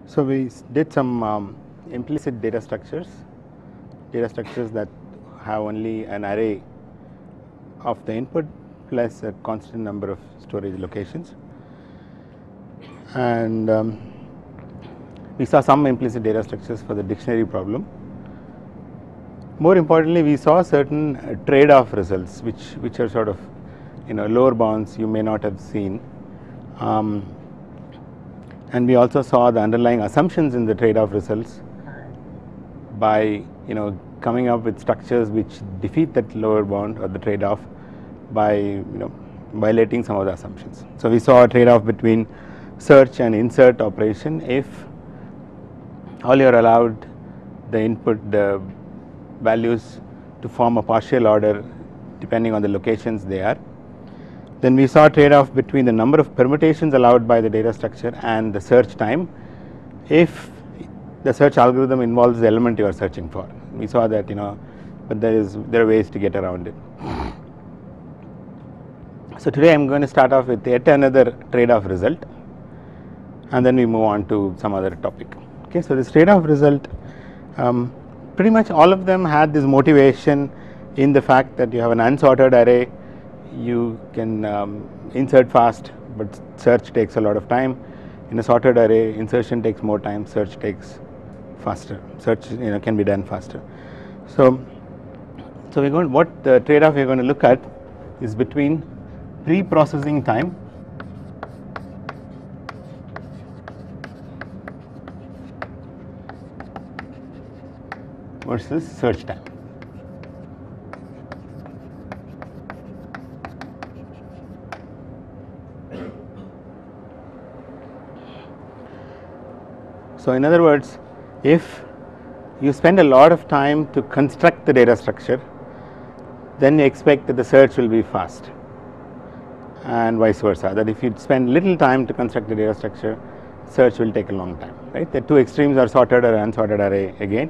So we did some implicit data structures that have only an array of the input plus a constant number of storage locations, and we saw some implicit data structures for the dictionary problem. More importantly, we saw certain trade-off results, which are sort of lower bounds you may not have seen, and we also saw the underlying assumptions in the trade-off results by coming up with structures which defeat that lower bound or the trade-off by violating some of the assumptions. So we saw a trade-off between search and insert operation if all you are allowed the input the values to form a partial order depending on the locations they are. Then we saw a trade-off between the number of permutations allowed by the data structure and the search time if the search algorithm involves the element you are searching for. We saw that but there are ways to get around it. So today I am going to start off with yet another trade-off result, and then we move on to some other topic. Okay, so this trade-off result, pretty much all of them had this motivation in the fact that you have an unsorted array, you can insert fast, but search takes a lot of time. In a sorted array, insertion takes more time, search takes faster. Search can be done faster. So we're going. What the trade-off we're going to look at is between pre-processing time versus search time. So in other words, if you spend a lot of time to construct the data structure, then you expect that the search will be fast, and vice versa, that if you spend little time to construct the data structure, search will take a long time, right? The two extremes are sorted or unsorted array again.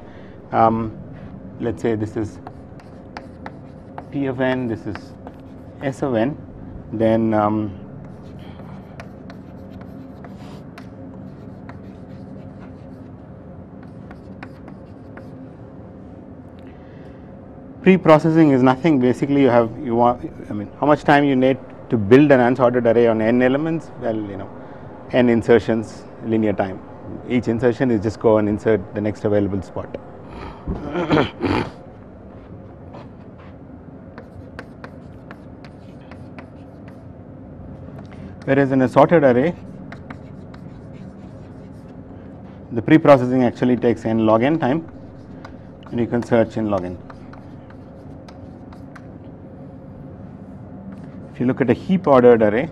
Let's say this is P of n, this is S of n, then pre-processing is nothing. Basically, how much time you need to build an unsorted array on n elements? Well, n insertions, linear time. Each insertion is just go and insert the next available spot. Whereas in a sorted array, the pre-processing actually takes n log n time, and you can search in log n. If you look at a heap ordered array,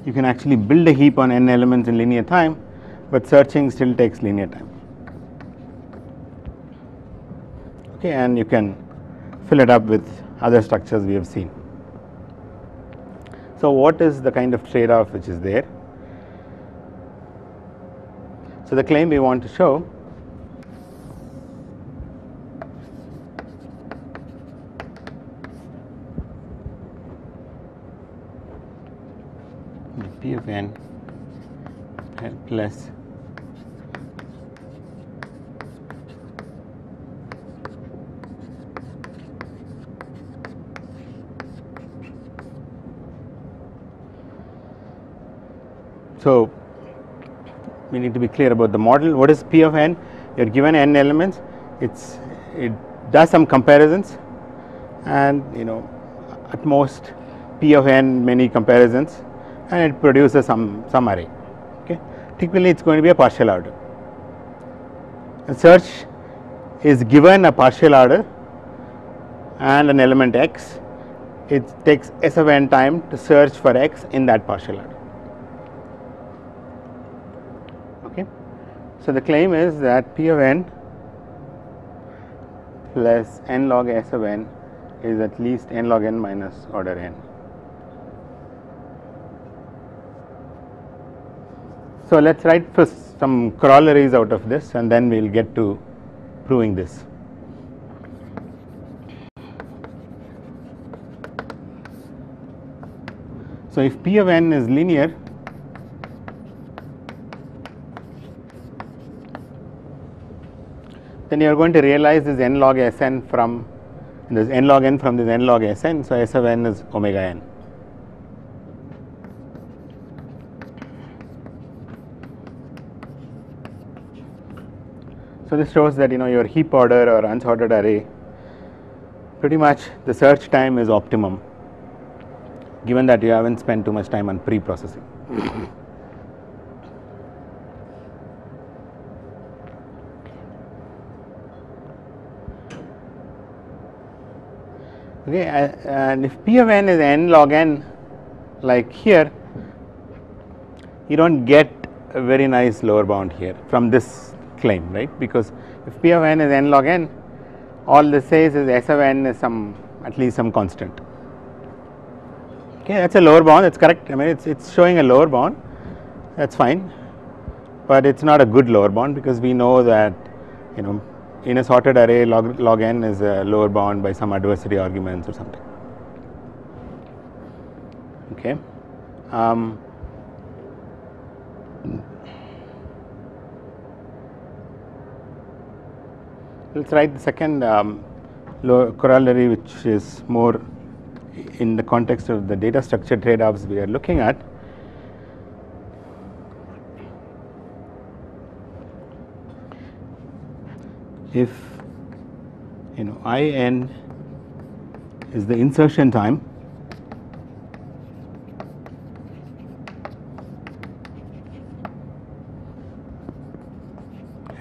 you can actually build a heap on n elements in linear time, but searching still takes linear time. Okay, and you can fill it up with other structures we have seen. So what is the kind of trade-off which is there? So the claim we want to show P of n plus so we need to be clear about the model. What is P of n? You are given n elements, it does some comparisons, and at most P of n many comparisons, and it produces some array. Okay, typically it's going to be a partial order. A search is given a partial order and an element x. It takes s of n time to search for x in that partial order. Okay, so the claim is that P of n plus n log s of n is at least n log n minus order n. So let's write first some corollaries out of this, and then we'll get to proving this. So if P of n is linear, then you are going to realize this n log Sn from this n log n from this n log Sn. So, S of n is omega n. So, this shows that your heap order or unsorted array, pretty much the search time is optimum, given that you haven't spent too much time on pre-processing. Okay, and if P of n is n log n, like here, you don't get a very nice lower bound here from this claim, right? Because if P of n is n log n, all this says is S of n is at least some constant. Okay, that's a lower bound. That's correct. I mean, it's showing a lower bound. That's fine, but it's not a good lower bound, because we know that in a sorted array log n is a lower bound by some adversary arguments or something. Okay. Let's write the second corollary, which is more in the context of the data structure trade-offs we are looking at. If In is the insertion time,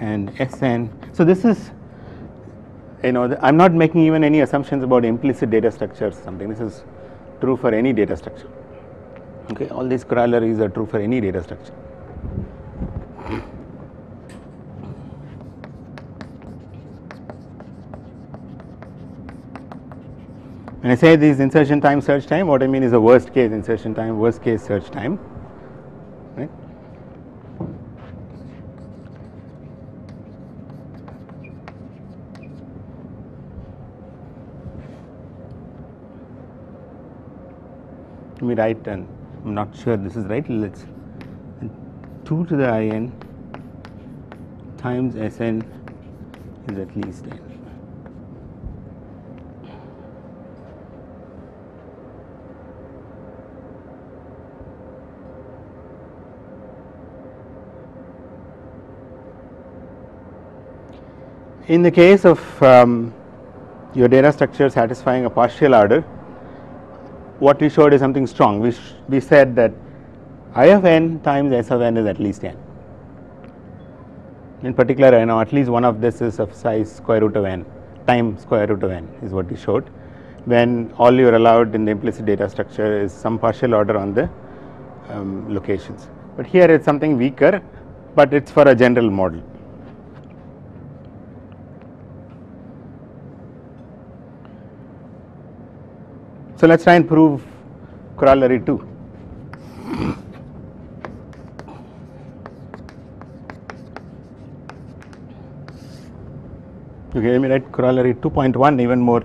and Sn, so this is I'm not making even any assumptions about implicit data structures or something. This is true for any data structure. Okay, all these corollaries are true for any data structure. When I say these insertion time, search time, what I mean is the worst case insertion time, worst case search time, right? Let me write, and I'm not sure this is right. Let's 2 to the In times Sn is at least n. In the case of your data structure satisfying a partial order, what we showed is something strong. We said that I of n times S of n is at least n. In particular, at least one of this is of size square root of n, times square root of n is what we showed, when all you are allowed in the implicit data structure is some partial order on the locations. But here it's something weaker, but it's for a general model. So, let us try and prove corollary 2. Okay, let me write corollary 2.1 even more.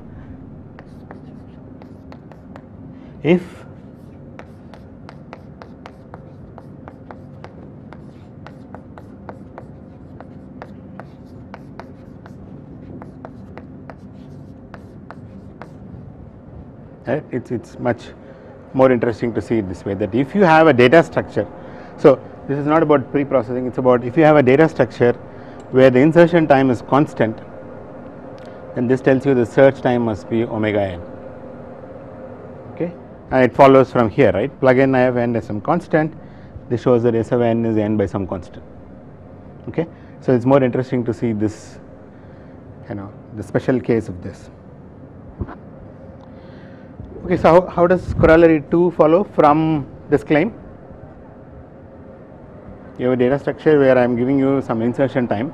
If it's much more interesting to see it this way, that if you have a data structure, so this is not about pre-processing, it's about if you have a data structure where the insertion time is constant, then this tells you the search time must be omega n. Okay, and it follows from here, right? Plug in I of n as some constant. This shows that S of n is n by some constant. Okay, so it's more interesting to see this, the special case of this. Okay, so how does corollary 2 follow from this claim? You have a data structure where I am giving you some insertion time.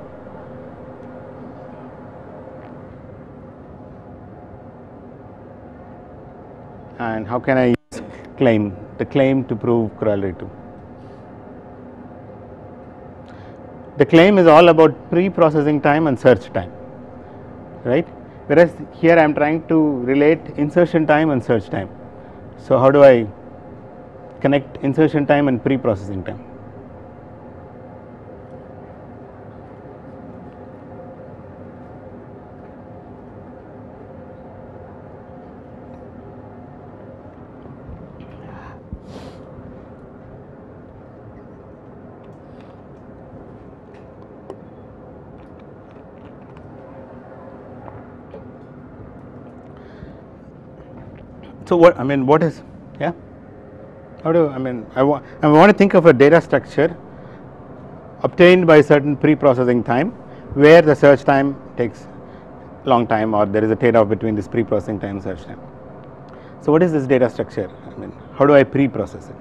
And how can I use the claim to prove corollary 2? The claim is all about pre-processing time and search time, right? Whereas here I am trying to relate insertion time and search time. So, how do I connect insertion time and pre-processing time? So what I mean, what is, yeah? How do I mean? I want to think of a data structure obtained by certain pre-processing time, where the search time takes long time, or there is a trade-off between this pre-processing time and search time. So what is this data structure? I mean, how do I pre-process it?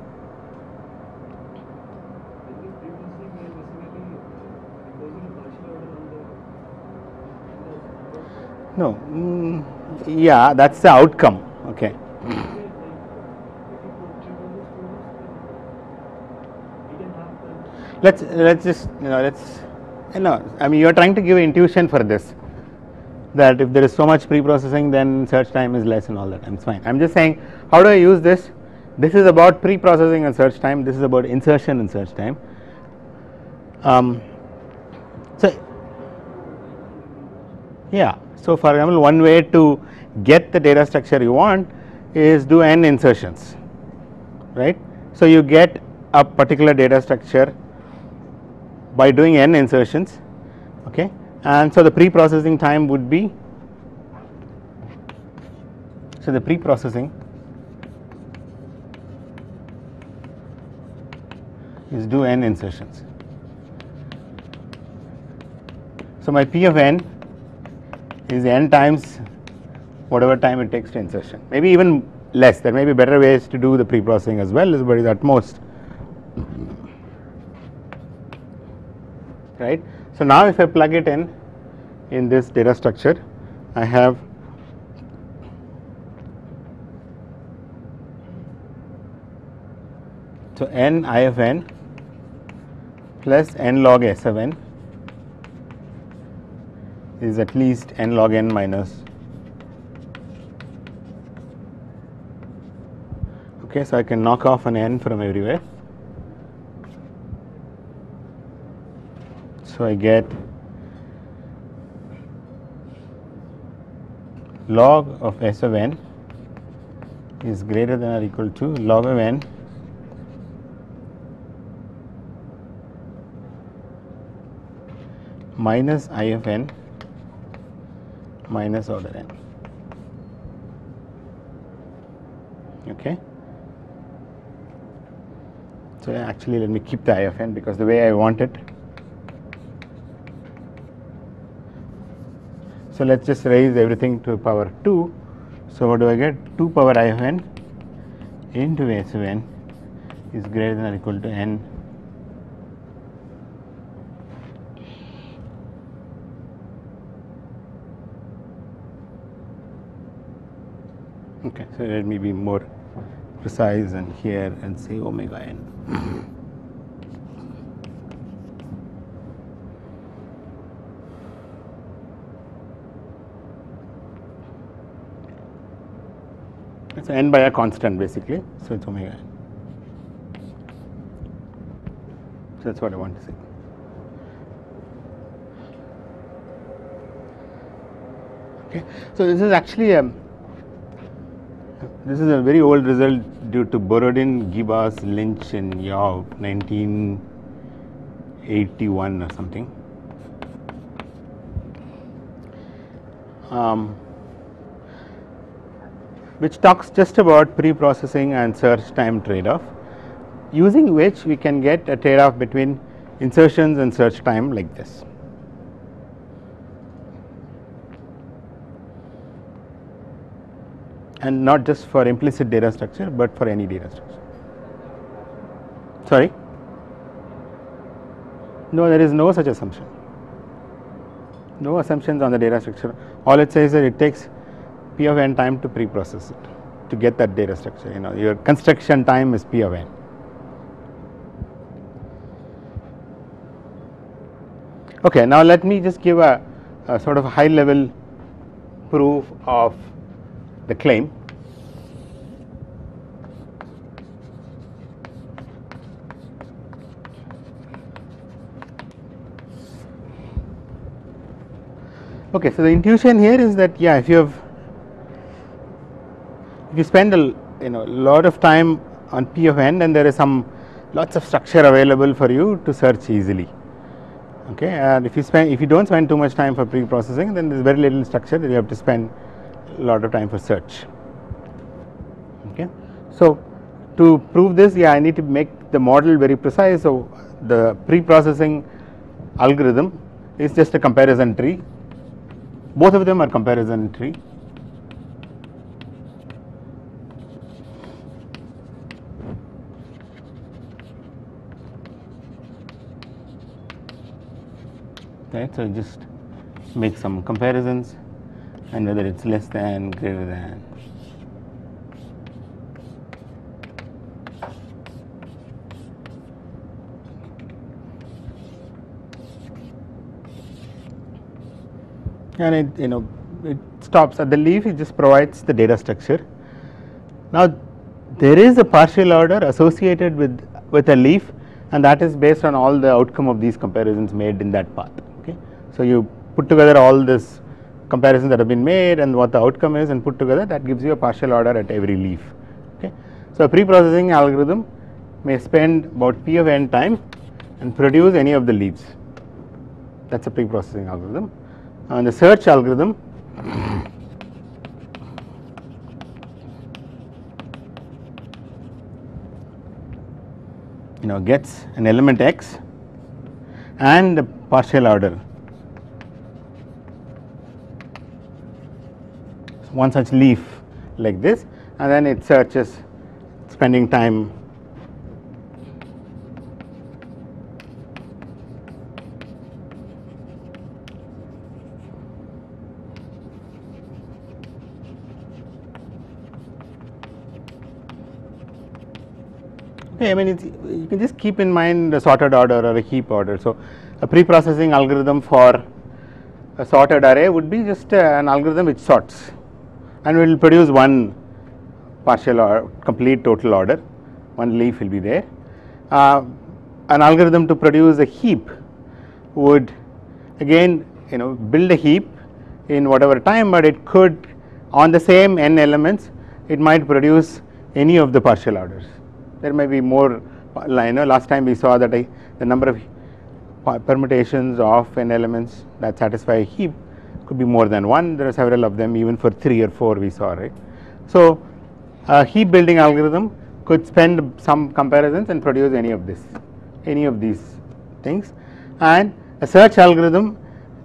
No, yeah, that's the outcome. Okay. Let's just I mean, you are trying to give intuition for this, that if there is so much pre-processing, then search time is less and all that. It's fine. I'm just saying, how do I use this? This is about pre-processing and search time. This is about insertion and search time. So yeah. So for example, one way to get the data structure you want is do n insertions, right? So you get a particular data structure by doing n insertions, okay, and so the pre-processing time would be, so the pre-processing is do n insertions. So my P of n is n times whatever time it takes to insertion, maybe even less. There may be better ways to do the pre-processing as well, but at most, right. So now if I plug it in this data structure, I have so n I of n plus n log s of n is at least n log n minus. Okay, so I can knock off an n from everywhere. So I get log of s of n is greater than or equal to log of n minus I of n minus order n. Okay. So actually, let me keep the I of n, because the way I want it. So let's just raise everything to power 2. So what do I get? 2 power I of n into s of n is greater than or equal to n Okay, so let me be more precise and here and say omega n. It's n by a constant basically, so it's omega n. So that's what I want to say. Okay, so this is actually a very old result due to Borodin, Gibas, Lynch, and Yao, 1981 or something. Which talks just about pre-processing and search time trade-off, using which we can get a trade-off between insertions and search time like this. And not just for implicit data structure, but for any data structure. Sorry? No, there is no such assumption. No assumptions on the data structure. All it says is that it takes P of n time to pre-process it, to get that data structure. You know, your construction time is P of n. Okay, now let me just give a sort of high level proof of the claim. Okay, so the intuition here is that if you spend a lot of time on P of n, then there is lots of structure available for you to search easily. Okay, and if you don't spend too much time for pre-processing, then there is very little structure that you have to spend a lot of time for search. So, to prove this, yeah, I need to make the model very precise. So, the pre-processing algorithm is just a comparison tree. Both of them are comparison tree. Right, so just make some comparisons and whether it's less than, greater than. And it stops at the leaf. It just provides the data structure. Now there is a partial order associated with a leaf, and that is based on all the outcome of these comparisons made in that path. Okay, so you put together all this comparisons that have been made and what the outcome is, and put together, that gives you a partial order at every leaf. Okay, so a pre-processing algorithm may spend about p of n time and produce any of the leaves. That's a pre-processing algorithm. And the search algorithm gets an element x and a partial order. One such leaf like this, and then it searches, spending time okay. I mean, you can just keep in mind a sorted order or a heap order. So, a pre-processing algorithm for a sorted array would be just an algorithm which sorts, and will produce one partial or complete total order. One leaf will be there. An algorithm to produce a heap would again build a heap in whatever time, but it could, on the same n elements, it might produce any of the partial orders. There may be more. Last time we saw that the number of permutations of n elements that satisfy a heap could be more than one. There are several of them, even for 3 or 4 we saw, right. So, a heap building algorithm could spend some comparisons and produce any of these things. And a search algorithm,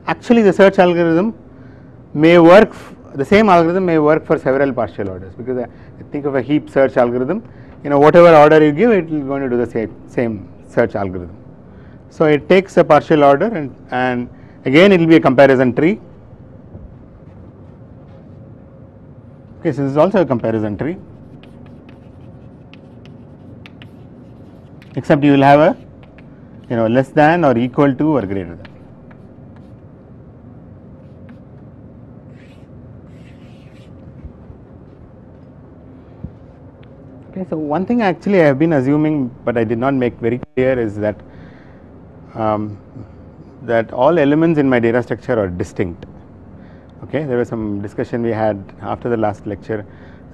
actually the search algorithm may work, the same algorithm may work for several partial orders, because I think of a heap search algorithm, whatever order you give, it is going to do the same search algorithm. So, it takes a partial order, and again it will be a comparison tree. Okay, so this is also a comparison tree, except you will have a less than or equal to or greater than. Okay, so one thing actually I have been assuming, but I did not make very clear, is that that all elements in my data structure are distinct. Okay, there was some discussion we had after the last lecture.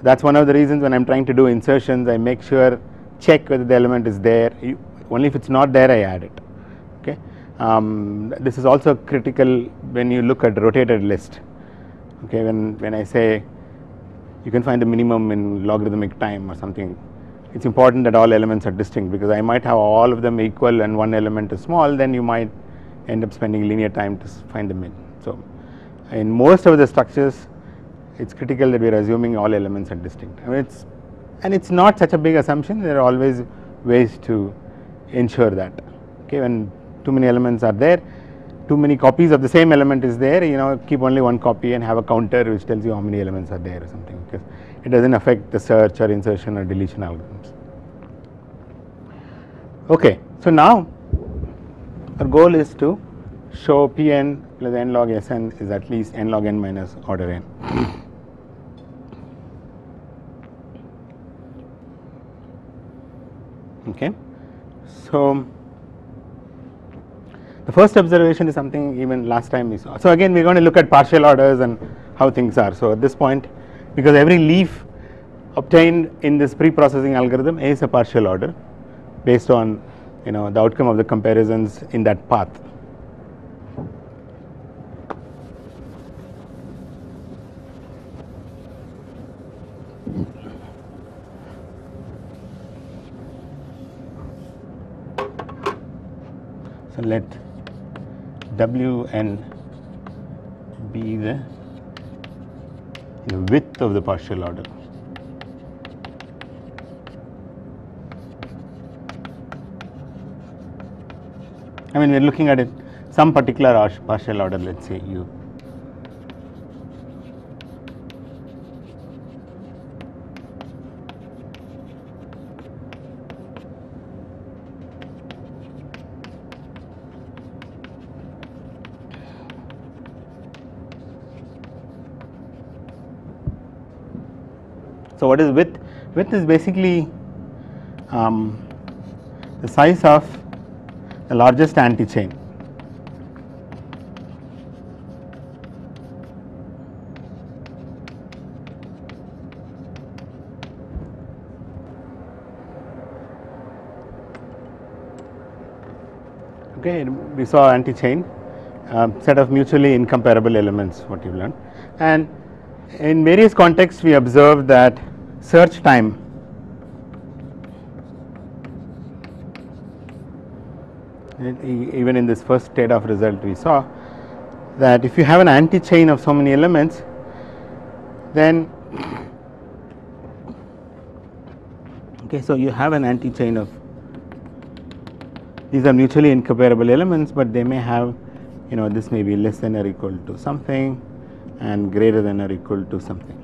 That's one of the reasons when I'm trying to do insertions, I make sure, check whether the element is there. Only if it's not there, I add it. Okay, this is also critical when you look at rotated list. Okay, when I say you can find the minimum in logarithmic time or something, it's important that all elements are distinct, because I might have all of them equal and one element is small, then you might end up spending linear time to find the min. So, in most of the structures, it's critical that we are assuming all elements are distinct. I mean, it's not such a big assumption. There are always ways to ensure that. Okay, when too many elements are there, too many copies of the same element is there, keep only one copy and have a counter which tells you how many elements are there or something, because it does not affect the search or insertion or deletion algorithms. Okay, so now our goal is to show Pn plus n log Sn is at least n log n minus order n. Okay, so the first observation is something even last time we saw. So again, we are going to look at partial orders and how things are. So at this point, because every leaf obtained in this pre-processing algorithm is a partial order based on the outcome of the comparisons in that path. So, let Wn be the width of the partial order. I mean, we are looking at it some particular partial order, let us say U. So, what is width? Width is basically the size of the largest anti-chain. Okay, we saw anti-chain, set of mutually incomparable elements, what you learned, and in various contexts we observed that search time even in this first trade-off result we saw that if you have an anti-chain of so many elements, then okay, so you have an anti-chain of these are mutually incomparable elements, but they may have, you know, this may be less than or equal to something and greater than or equal to something.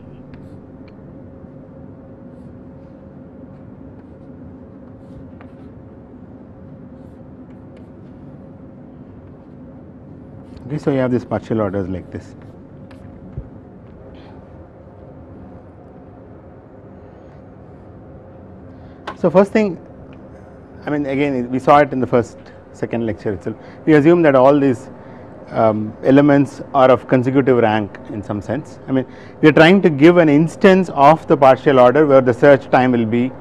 Okay, so you have these partial orders like this. So, first thing, I mean, again we saw it in the second lecture itself. We assume that all these elements are of consecutive rank in some sense. I mean, we are trying to give an instance of the partial order where the search time will be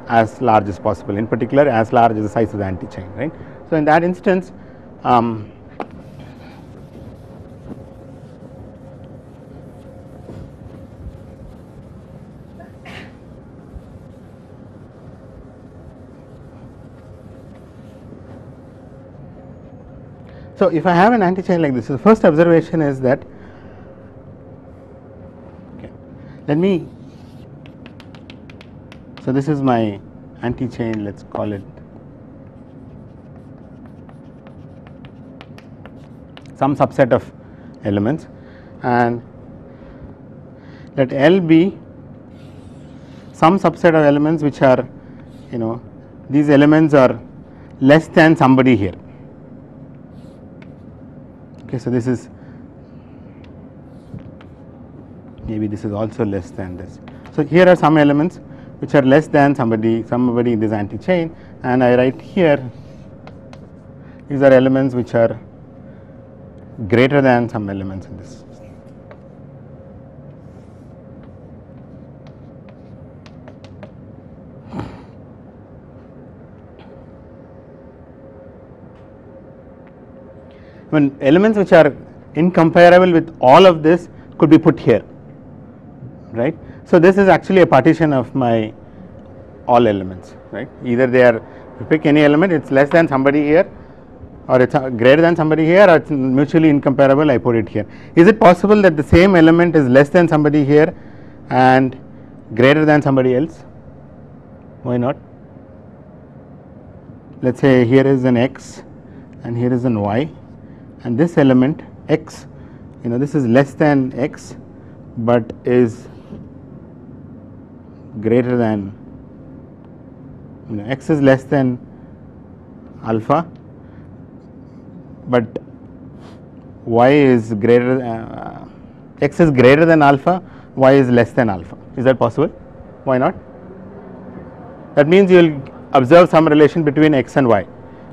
as large as possible, in particular as large as the size of the anti-chain, right. So, in that instance, so, if I have an anti-chain like this, so the first observation is that, okay, let me, so this is my anti-chain, let us call it some subset of elements, and let L be some subset of elements which are, you know, these elements are less than somebody here. Okay, so this is maybe this is also less than this. So, here are some elements which are less than somebody in this anti-chain, and I write here these are elements which are greater than some elements in this. When elements which are incomparable with all of this could be put here, right. So, this is actually a partition of my all elements, right. Either they are, if you pick any element, it is less than somebody here, or it is greater than somebody here, or it is mutually incomparable, I put it here. Is it possible that the same element is less than somebody here and greater than somebody else? Why not? Let us say here is an x and here is an y, and this element x, you know, this is less than x, but is greater than, you know, x is less than alpha, but y is greater, x is greater than alpha, y is less than alpha. Is that possible? Why not? That means you will observe some relation between x and y.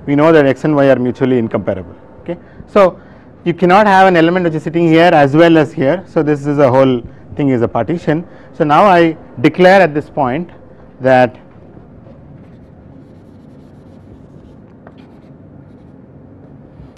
We know that x and y are mutually incomparable. Okay. So, you cannot have an element which is sitting here as well as here. So, this is a whole thing is a partition. So, now I declare at this point that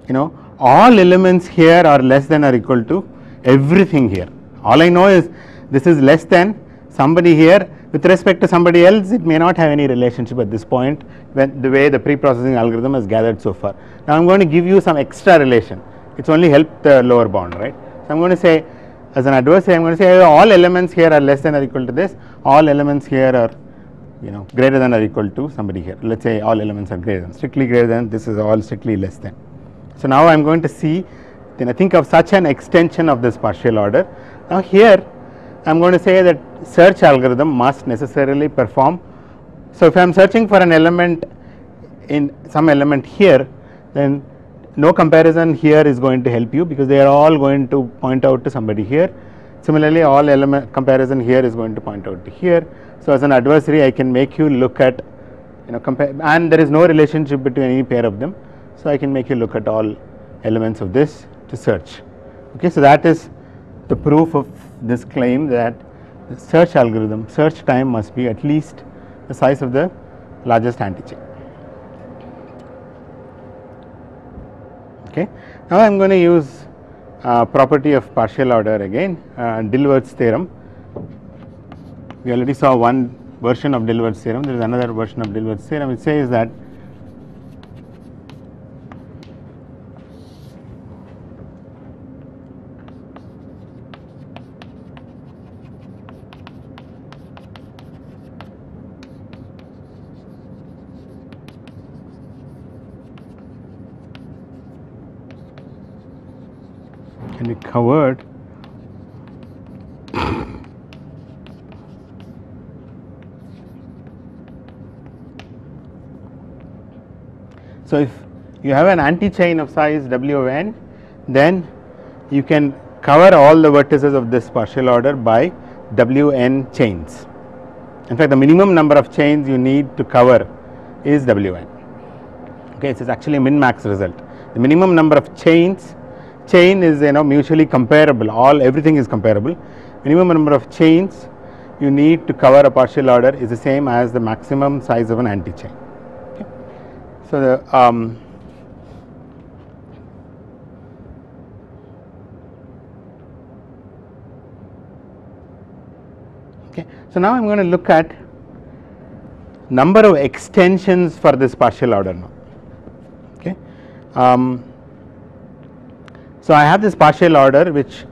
you know all elements here are less than or equal to everything here. All I know is this is less than somebody here, With respect to somebody else, it may not have any relationship at this point when the way the pre-processing algorithm has gathered so far. Now, I am going to give you some extra relation. It's only helped the lower bound, right? So, I am going to say as an adversary, I am going to say all elements here are less than or equal to this, all elements here are greater than or equal to somebody here. Let us say all elements are greater than, strictly greater than, this is all strictly less than. So, now I am going to see, then I think of such an extension of this partial order. Now, here I am going to say that search algorithm must necessarily perform. So, if I am searching for an element in some element here, then no comparison here is going to help you, because they are all going to point out to somebody here. Similarly, all element comparison here is going to point out to here. So, as an adversary, I can make you look at compare, and there is no relationship between any pair of them. So, I can make you look at all elements of this to search. Okay, so that is the proof of this claim that the search algorithm, search time must be at least the size of the largest anti-chain. Okay. Now, I am going to use property of partial order again, Dilworth's theorem. We already saw one version of Dilworth's theorem, there is another version of Dilworth's theorem. It says that can be covered so if you have an anti-chain of size W of n, then you can cover all the vertices of this partial order by Wn chains. In fact, the minimum number of chains you need to cover is Wn. Okay, this is actually a min-max result. The minimum number of chains, chain is mutually comparable, everything is comparable. Minimum number of chains you need to cover a partial order is the same as the maximum size of an anti-chain. Okay. So, the okay. So, now I am going to look at number of extensions for this partial order now. Okay. So, I have this partial order which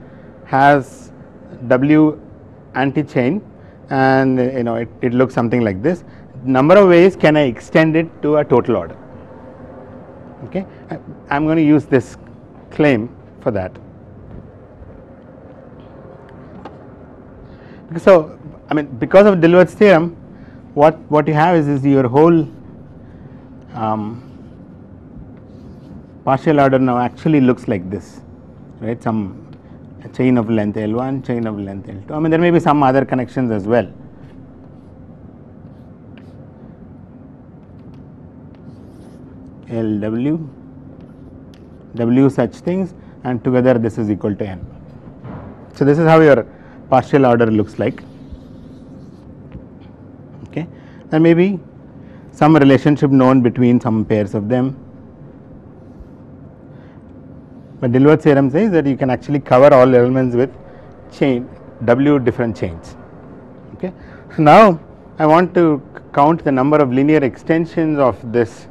has W anti-chain, and it looks something like this. Number of ways can I extend it to a total order. Okay. I am going to use this claim for that. So, I mean, because of Dilworth's theorem, what you have is your whole partial order now actually looks like this, right? Some chain of length L1, chain of length L2. I mean, there may be some other connections as well. LW, W such things, and together this is equal to n. So, this is how your partial order looks like. Okay. There may be some relationship known between some pairs of them, but Dilworth's theorem says that you can actually cover all elements with chain W different chains. Okay. So, now I want to count the number of linear extensions of this .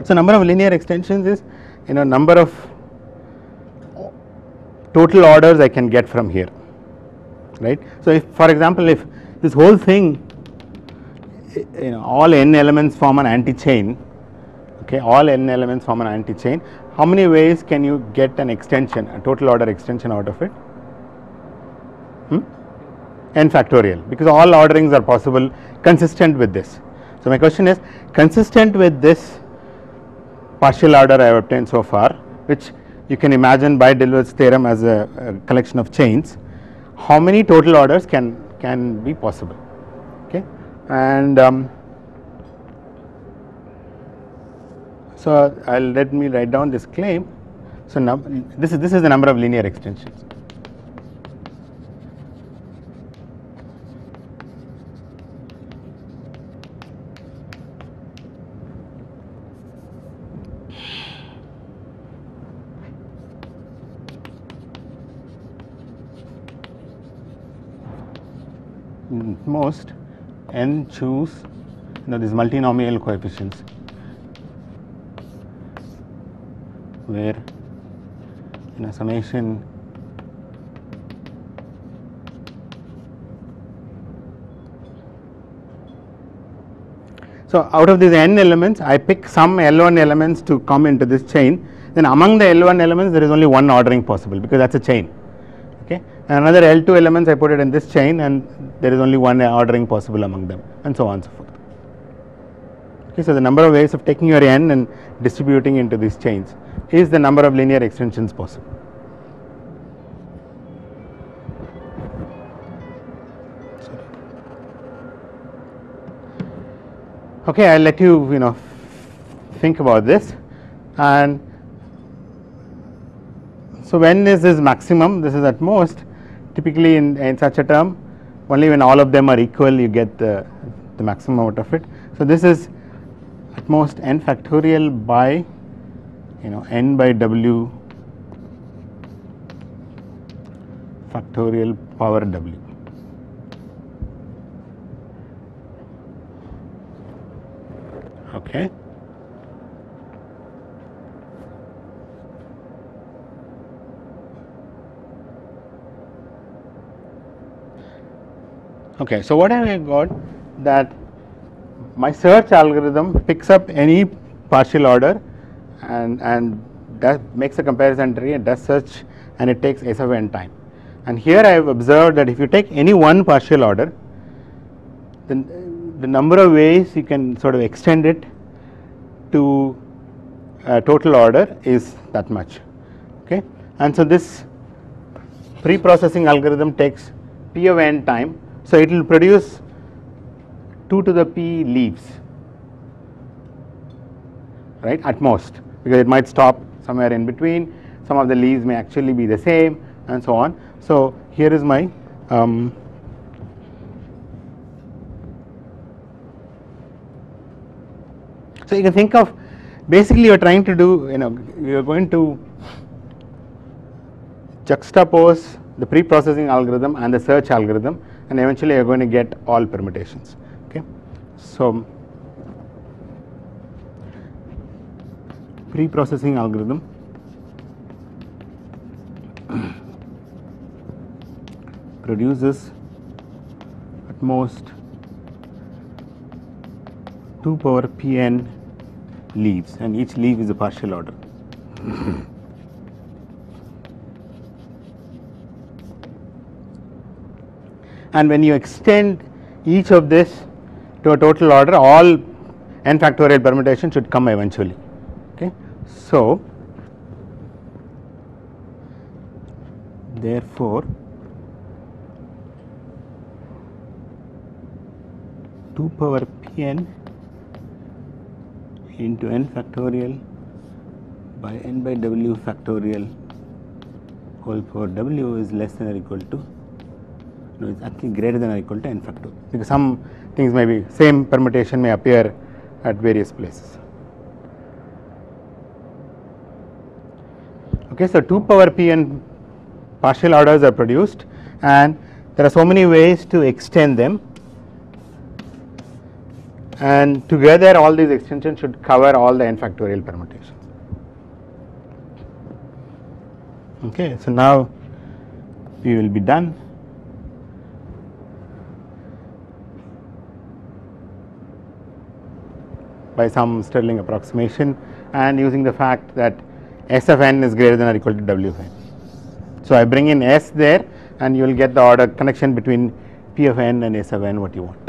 So, number of linear extensions is number of total orders I can get from here, right. So, if for example, if this whole thing all n elements form an anti-chain, okay, all n elements form an anti-chain, how many ways can you get an extension, a total order extension out of it? N factorial, because all orderings are possible consistent with this. So, my question is consistent with this partial order I have obtained so far, which you can imagine by Dilworth's theorem as a collection of chains, how many total orders can be possible, okay. And so, let me write down this claim. So, now this is the number of linear extensions. most n choose these multinomial coefficients where summation so out of these n elements I pick some L1 elements to come into this chain, then among the L1 elements there is only one ordering possible because that is a chain, okay. And another L2 elements I put it in this chain and there is only one ordering possible among them, and so on and so forth. Okay, so the number of ways of taking your n and distributing into these chains is the number of linear extensions possible. Okay, I will let you think about this. And so when is this maximum? This is at most. Typically in such a term, only when all of them are equal you get the maximum out of it. So this is at most n factorial by n by w factorial power w. Okay. Okay, so what have I got? That my search algorithm picks up any partial order and that makes a comparison tree and does search, and it takes s of n time. And here I have observed that if you take any one partial order, then the number of ways you can sort of extend it to total order is that much, okay. And so this pre-processing algorithm takes p of n time, so it will produce 2 to the p leaves, right, at most, because it might stop somewhere in between, some of the leaves may actually be the same and so on. So here is my so you can think of basically you are trying to do, you are going to juxtapose the pre-processing algorithm and the search algorithm, and eventually you are going to get all permutations, okay. So pre-processing algorithm produces at most 2 power pn leaves, and each leaf is a partial order. And when you extend each of this to a total order, all n factorial permutation should come eventually, okay. So therefore 2 power pn into n factorial by n by w factorial whole power w is less than or equal to, no, it's actually greater than or equal to n factorial, because some things may be same permutation may appear at various places. Okay, so 2 power pn partial orders are produced, and there are so many ways to extend them, and together all these extensions should cover all the n factorial permutations. Okay, so now we will be done. By some Stirling approximation and using the fact that s of n is greater than or equal to w of n. So I bring in s there and you will get the order connection between p of n and s of n what you want.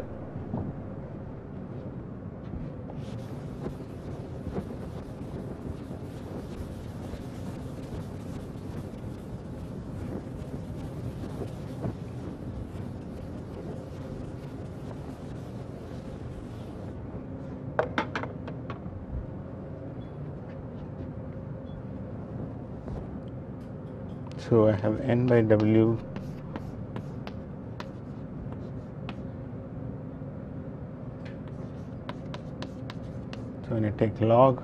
So I have n by w so when I take log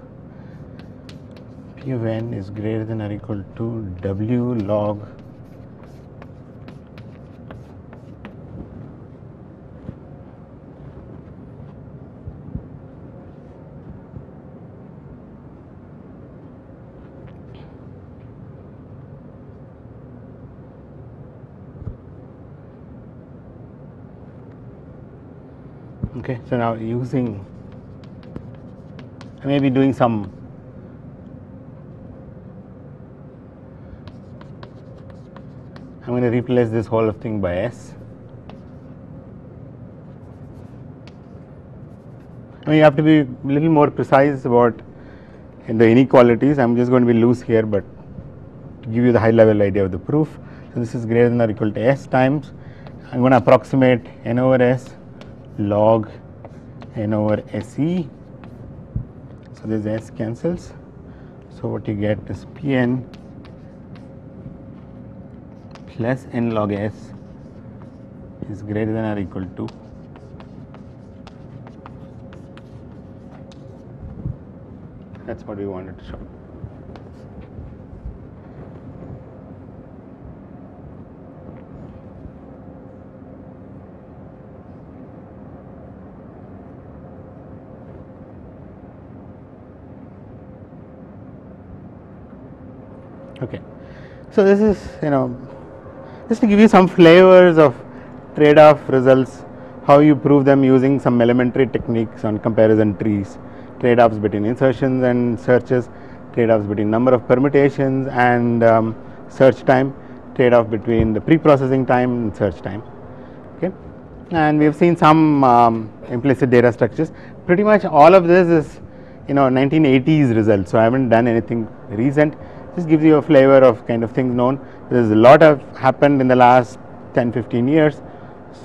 p of n is greater than or equal to w log Okay, so now using, I may be doing some I'm going to replace this whole thing by S. I mean, you have to be a little more precise about the inequalities. I'm just going to be loose here, but to give you the high level idea of the proof. So this is greater than or equal to S times, I'm going to approximate N over S log N over SE. So this S cancels. So what you get is Pn plus N log S is greater than or equal to that's what we wanted to show. Okay, so this is just to give you some flavors of trade-off results, how you prove them using some elementary techniques on comparison trees, trade-offs between insertions and searches, trade-offs between number of permutations and search time, trade-off between the pre-processing time and search time. Okay, and we have seen some implicit data structures. Pretty much all of this is 1980s results, so I haven't done anything recent. Just gives you a flavor of kind of things known. There's a lot of happened in the last 10-15 years,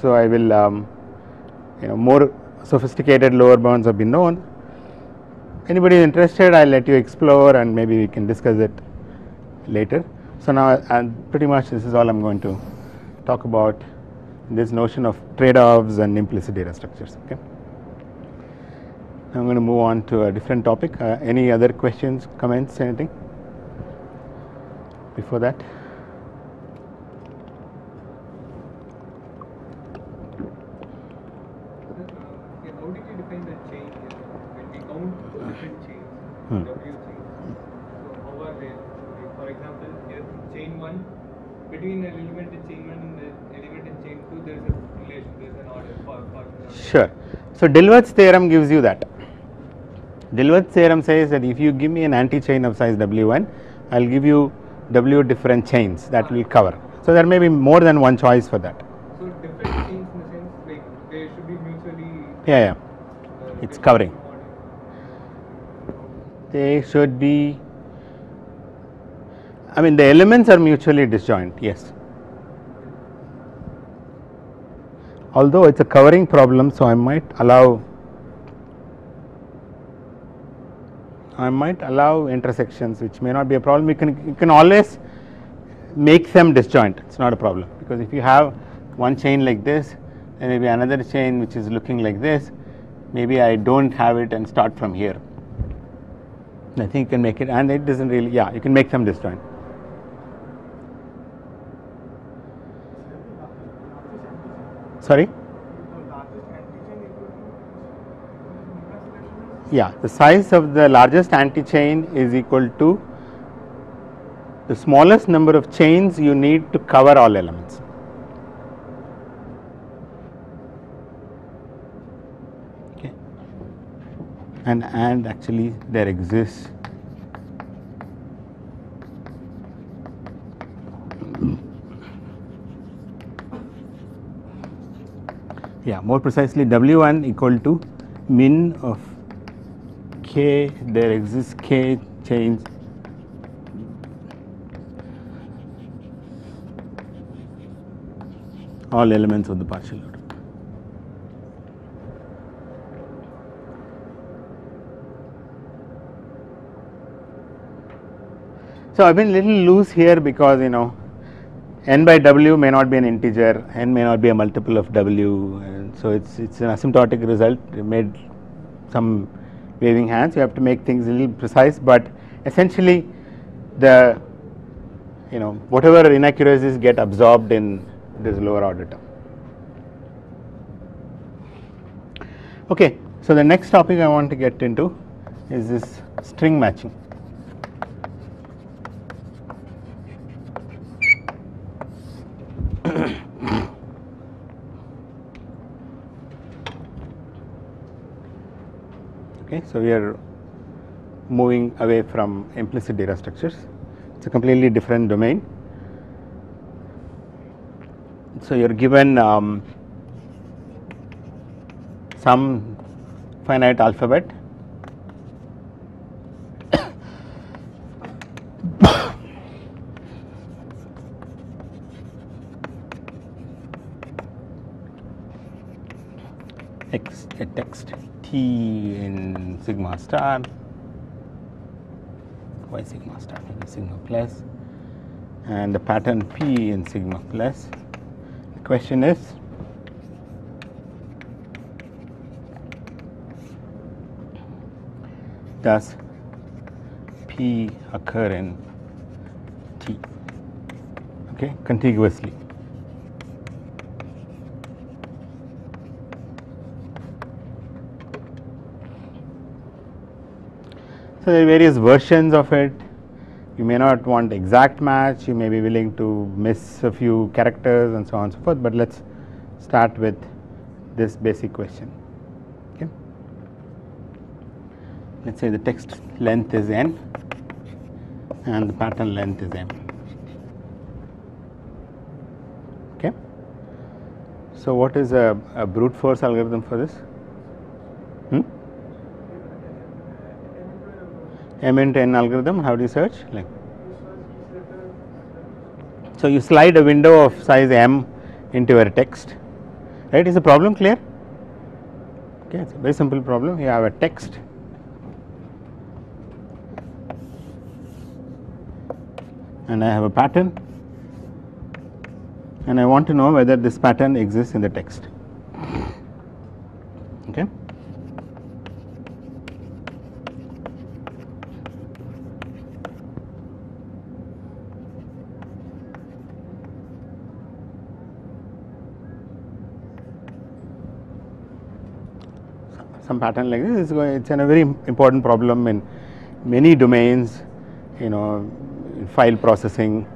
so I will more sophisticated lower bounds have been known. Anybody is interested, I'll let you explore and maybe we can discuss it later. So now pretty much this is all I'm going to talk about, this notion of trade-offs and implicit data structures. Okay, I'm going to move on to a different topic. Any other questions, comments, anything before that? How did you define the chain when we count different chains, W chains? So how are they? For example, here chain 1, between an element in chain 1 and the element in chain 2, there is a relation, there is an order. Sure. So Dilworth's theorem gives you that. Dilworth's theorem says that if you give me an anti-chain of size W1, I will give you W different chains that will cover. So there may be more than one choice for that. So different chains in the sense like they should be mutually. Yeah. It's covering. They should be. I mean, the elements are mutually disjoint. Yes. Although it's a covering problem, so I might allow intersections, which may not be a problem. You can always make them disjoint. It's not a problem, because if you have one chain like this, then maybe another chain which is looking like this, maybe I don't have it and start from here. I think you can make it, and it doesn't really. Yeah, you can make them disjoint. Sorry? Yeah, the size of the largest anti-chain is equal to the smallest number of chains you need to cover all elements. Okay. And actually there exists more precisely W1 equal to min of K, there exists K chains all elements of the partial order. So I've been a little loose here because n by W may not be an integer, n may not be a multiple of W, and so it's an asymptotic result. We made some waving hands. You have to make things a little precise, but essentially the whatever inaccuracies get absorbed in this lower order term. Okay, so the next topic I want to get into is this string matching. So, we are moving away from implicit data structures. It is a completely different domain. So, you are given some finite alphabet x, a text T in sigma star, y sigma star maybe sigma plus, and the pattern P in sigma plus. The question is, does P occur in T, okay, contiguously? So, there are various versions of it. You may not want exact match, you may be willing to miss a few characters and so on and so forth, but let us start with this basic question. Okay. Let us say the text length is n and the pattern length is m. Okay. So, what is a brute force algorithm for this? M into n algorithm, how do you search? Like, so you slide a window of size m into your text, right? Is the problem clear? Okay, it's a very simple problem. You have a text and I have a pattern, and I want to know whether this pattern exists in the text. Okay. Some pattern like this is going, it's a very important problem in many domains, you know, in file processing,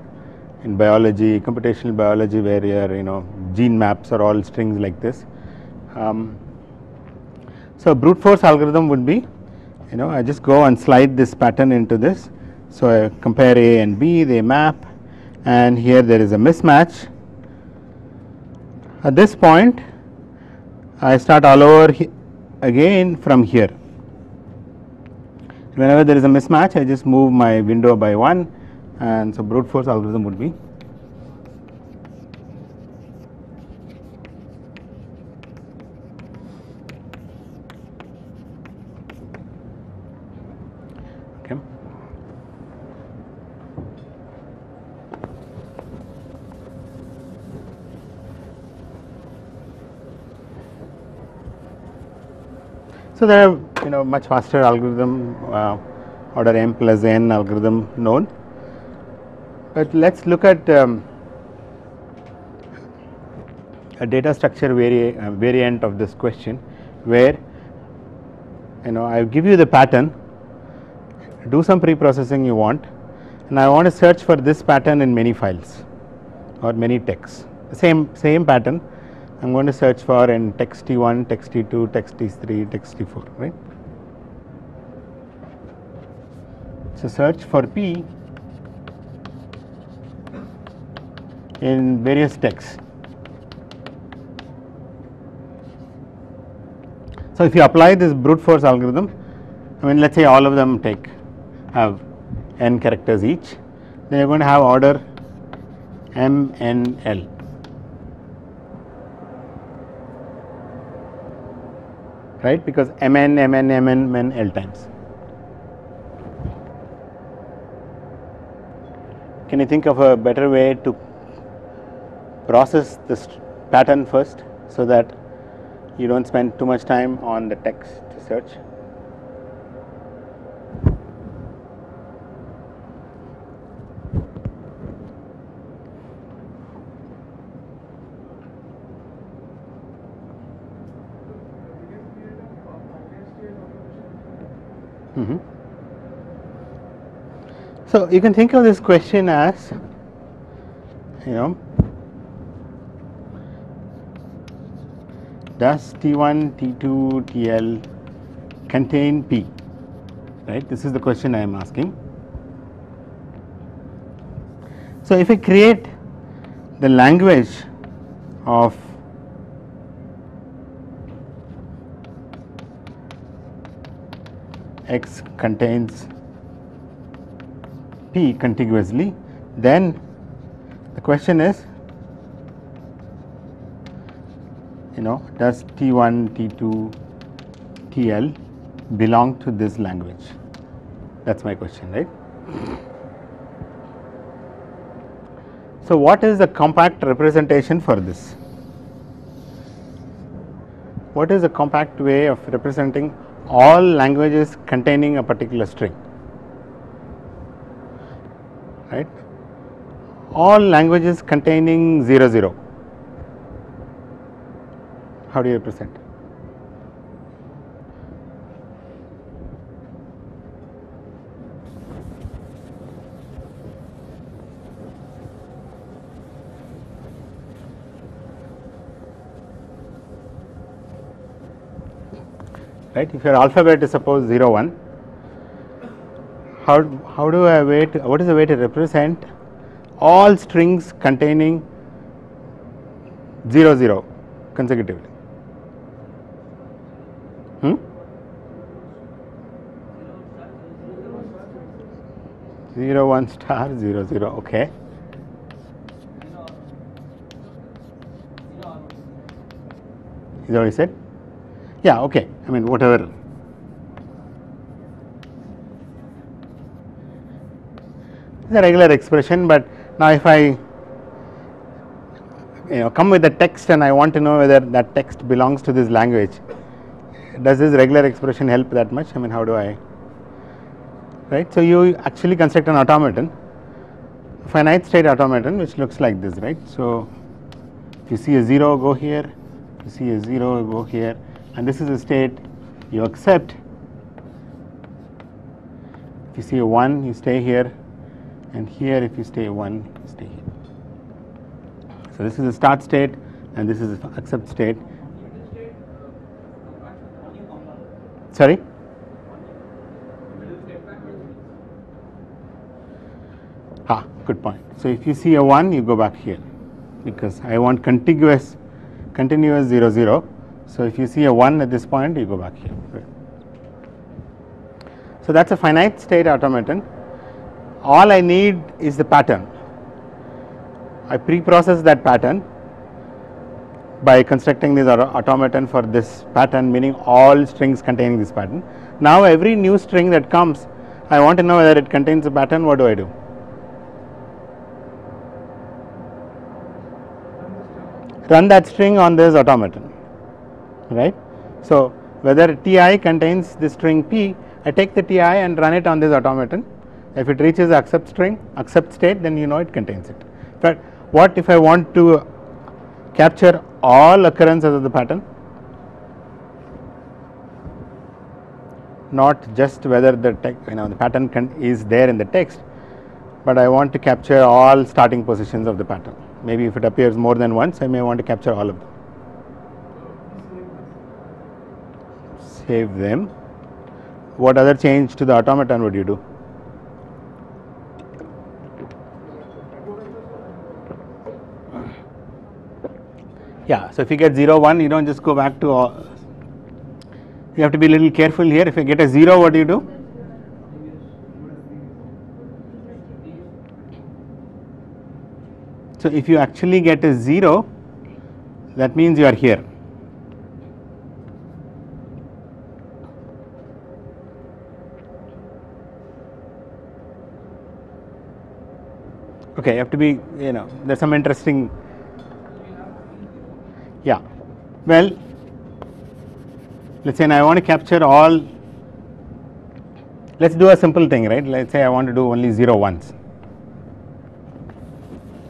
in biology, computational biology, where your gene maps are all strings like this. So, brute force algorithm would be, I just go and slide this pattern into this. So, I compare A and B, they map, and here there is a mismatch. At this point, I start all over again from here. Whenever there is a mismatch, I just move my window by 1, and so brute force algorithm would be okay. So, there are much faster algorithm, order m plus n algorithm known, but let us look at a data structure variant of this question, where I give you the pattern, do some pre-processing you want, and I want to search for this pattern in many files or many texts, the same pattern I am going to search for in text T1, text T2, text T3, text T4, right. So, search for P in various texts. So, if you apply this brute force algorithm, I mean, let us say all of them have n characters each, then you are going to have order m n l. Right, because mn, mn, mn, mn, l times. Can you think of a better way to process this pattern first, so that you do not spend too much time on the text to search? So, you can think of this question as, does T1, T2, TL contain P, right? This is the question I am asking. So, if I create the language of X contains P contiguously, then the question is, does T1, T2, TL belong to this language? That's my question, right? So, what is the compact representation for this? What is the compact way of representing all languages containing a particular string? Right? All languages containing 0, 0. How do you represent? Right? If your alphabet is suppose 0, 1, how do I what is the way to represent all strings containing 0, 0 consecutively? 0, 1 star 0, 0, okay. Is that what you said? Yeah, okay. I mean, whatever. It's a regular expression, but now if I come with the text and I want to know whether that text belongs to this language, does this regular expression help that much? I mean, how do I? Right. So, you actually construct an automaton, finite state automaton, which looks like this, right. So, if you see a 0, go here, if you see a 0, go here, and this is a state you accept. If you see a 1, you stay here, and here if you stay 1, you stay here. So, this is a start state and this is a accept state. Sorry? Good point. So, if you see a 1, you go back here, because I want continuous 0, 0. So, if you see a 1 at this point, you go back here. Right. So, that is a finite state automaton. All I need is the pattern. I pre-process that pattern by constructing this automaton for this pattern, meaning all strings containing this pattern. Now, every new string that comes, I want to know whether it contains a pattern. What do I do? Run that string on this automaton, right. So, whether Ti contains the string P, I take the Ti and run it on this automaton. If it reaches the accept state, then you know it contains it. But what if I want to capture all occurrences of the pattern? Not just whether the the pattern is there in the text, but I want to capture all starting positions of the pattern. Maybe if it appears more than once, I may want to capture all of them. Save them. What other change to the automaton would you do? Yeah, so if you get 0, 1, you don't just go back to all. You have to be a little careful here. If you get a 0, what do you do? So, if you actually get a 0, that means you are here. Okay, you have to be, there is some interesting, yeah. Well, let us say I want to capture all, let us do a simple thing, right. Let us say I want to do only 0, 1s.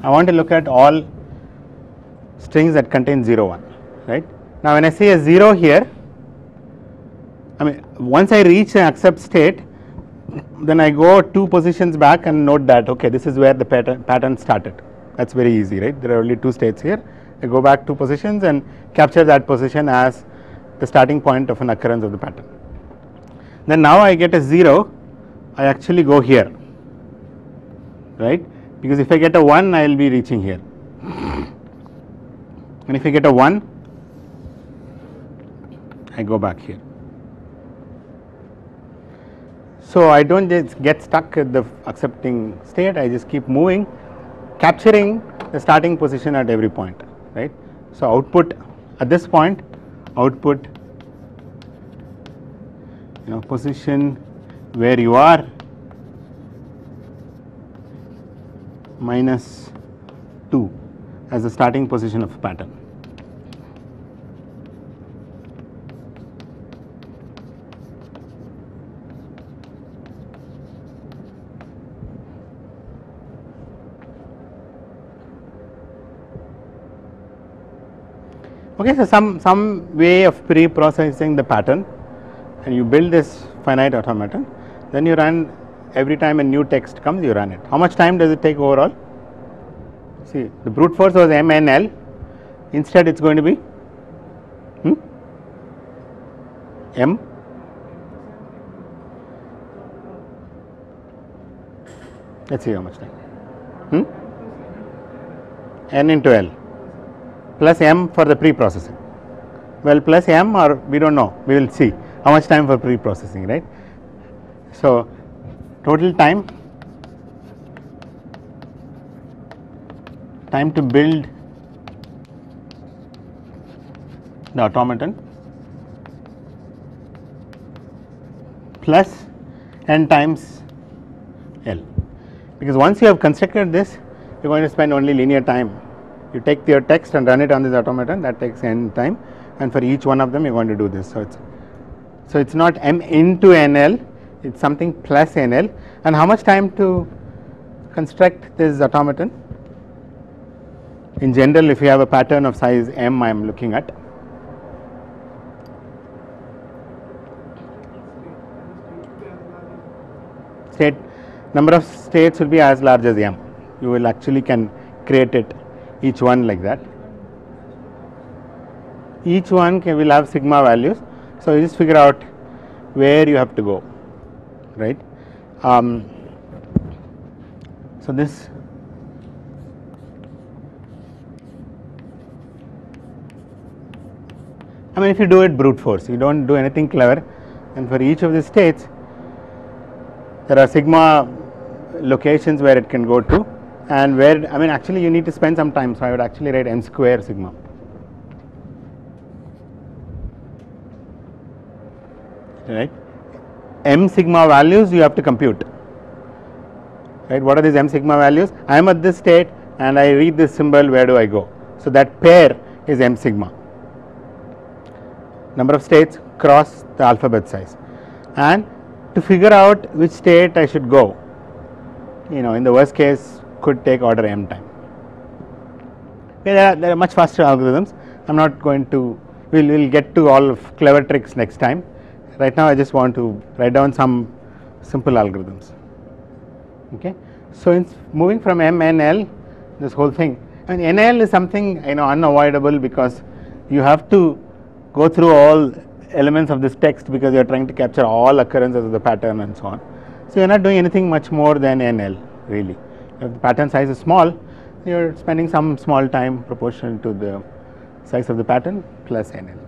I want to look at all strings that contain 0, 1, right. Now, when I say a 0 here, I mean once I reach an accept state, then I go 2 positions back and note that, okay, this is where the pattern started. That is very easy, right. There are only 2 states here. I go back 2 positions and capture that position as the starting point of an occurrence of the pattern, then now I get a 0, I actually go here, right, because if I get a 1 I will be reaching here, and if I get a 1 I go back here. So I don't just get stuck at the accepting state, I just keep moving, capturing the starting position at every point, right. So output at this point, output, position where you are minus 2 as the starting position of pattern. Okay, so some way of pre-processing the pattern, and you build this finite automaton, then you run every time a new text comes, you run it. How much time does it take overall? See, the brute force was MNL, instead it is going to be M. Let us see how much time. N into L plus M for the pre-processing. Well, plus M, or we do not know, we will see how much time for pre-processing, right. So, total time to build the automaton plus n times L, because once you have constructed this, you are going to spend only linear time. You take your text and run it on this automaton, that takes n time, and for each one of them you are going to do this. So it's not M into NL, it's something plus NL. And how much time to construct this automaton? In general, if you have a pattern of size M, I am looking at, state number of states will be as large as M. You will actually can create it, each one like that. Each one will have sigma values. So you just figure out where you have to go, right. So this if you do it brute force, you don't do anything clever, and for each of the states there are sigma locations where it can go to, and where actually you need to spend some time. So I would actually write n square sigma. Right, m sigma values you have to compute, right. What are these m sigma values? I am at this state and I read this symbol, where do I go? So that pair is m sigma, number of states cross the alphabet size, and to figure out which state I should go, in the worst case could take order m time. Okay, there are much faster algorithms. I am not going to, we will get to all of clever tricks next time. Right now I just want to write down some simple algorithms. Okay. So in moving from M and L, this whole thing, and NL is something unavoidable, because you have to go through all elements of this text, because you are trying to capture all occurrences of the pattern and so on. So you are not doing anything much more than NL really. If the pattern size is small, you are spending some small time proportional to the size of the pattern plus NL.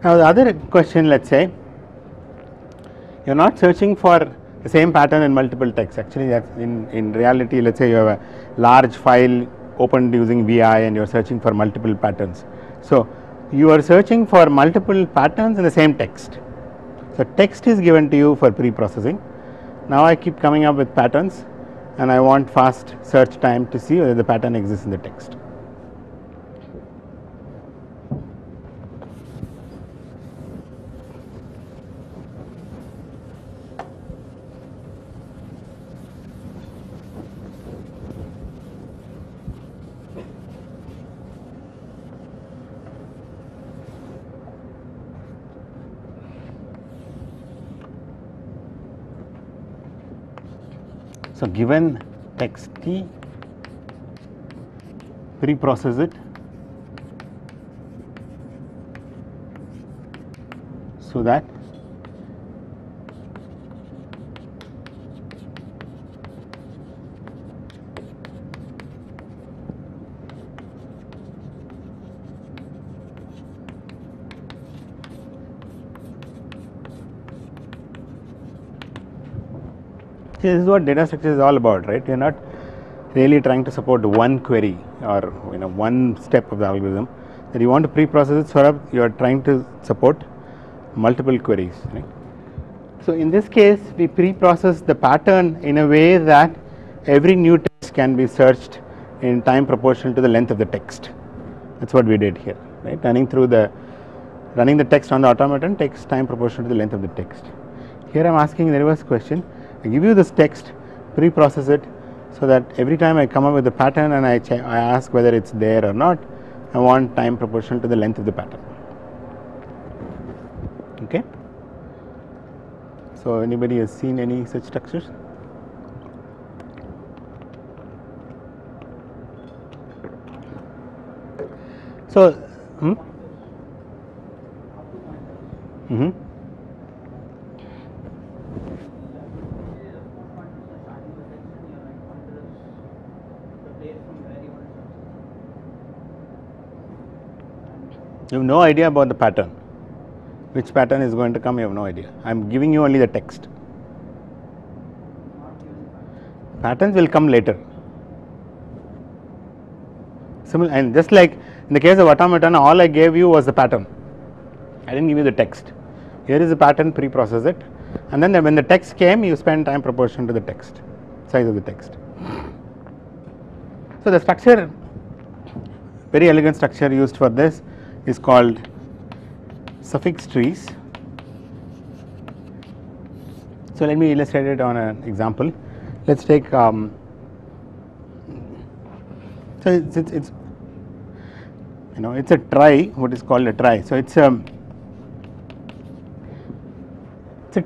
Now the other question, let us say you are not searching for the same pattern in multiple texts. Actually that in reality, let us say you have a large file opened using VI and you are searching for multiple patterns. So you are searching for multiple patterns in the same text. So text is given to you for pre-processing. Now I keep coming up with patterns and I want fast search time to see whether the pattern exists in the text. So, given text T, pre-process it so that this is what data structure is all about, right? We are not really trying to support one query or one step of the algorithm. That you want to pre-process it, so that you are trying to support multiple queries, right? So in this case, we pre-process the pattern in a way that every new text can be searched in time proportional to the length of the text. That's what we did here, right? Running the text on the automaton takes time proportional to the length of the text. Here I am asking the reverse question. I give you this text, pre-process it, so that every time I come up with a pattern and I ask whether it's there or not, I want time proportional to the length of the pattern. Okay. So anybody has seen any such structures? So, you have no idea about the pattern. Which pattern is going to come, you have no idea. I am giving you only the text. Patterns will come later. And just like in the case of automaton, all I gave you was the pattern. I didn't give you the text. Here is the pattern, pre-process it, and then when the text came, you spend time proportional to the text, size of the text. So the structure, very elegant structure used for this is called suffix trees. So let me illustrate it on an example. Let's take so it's it's a trie, what is called a trie. So it's a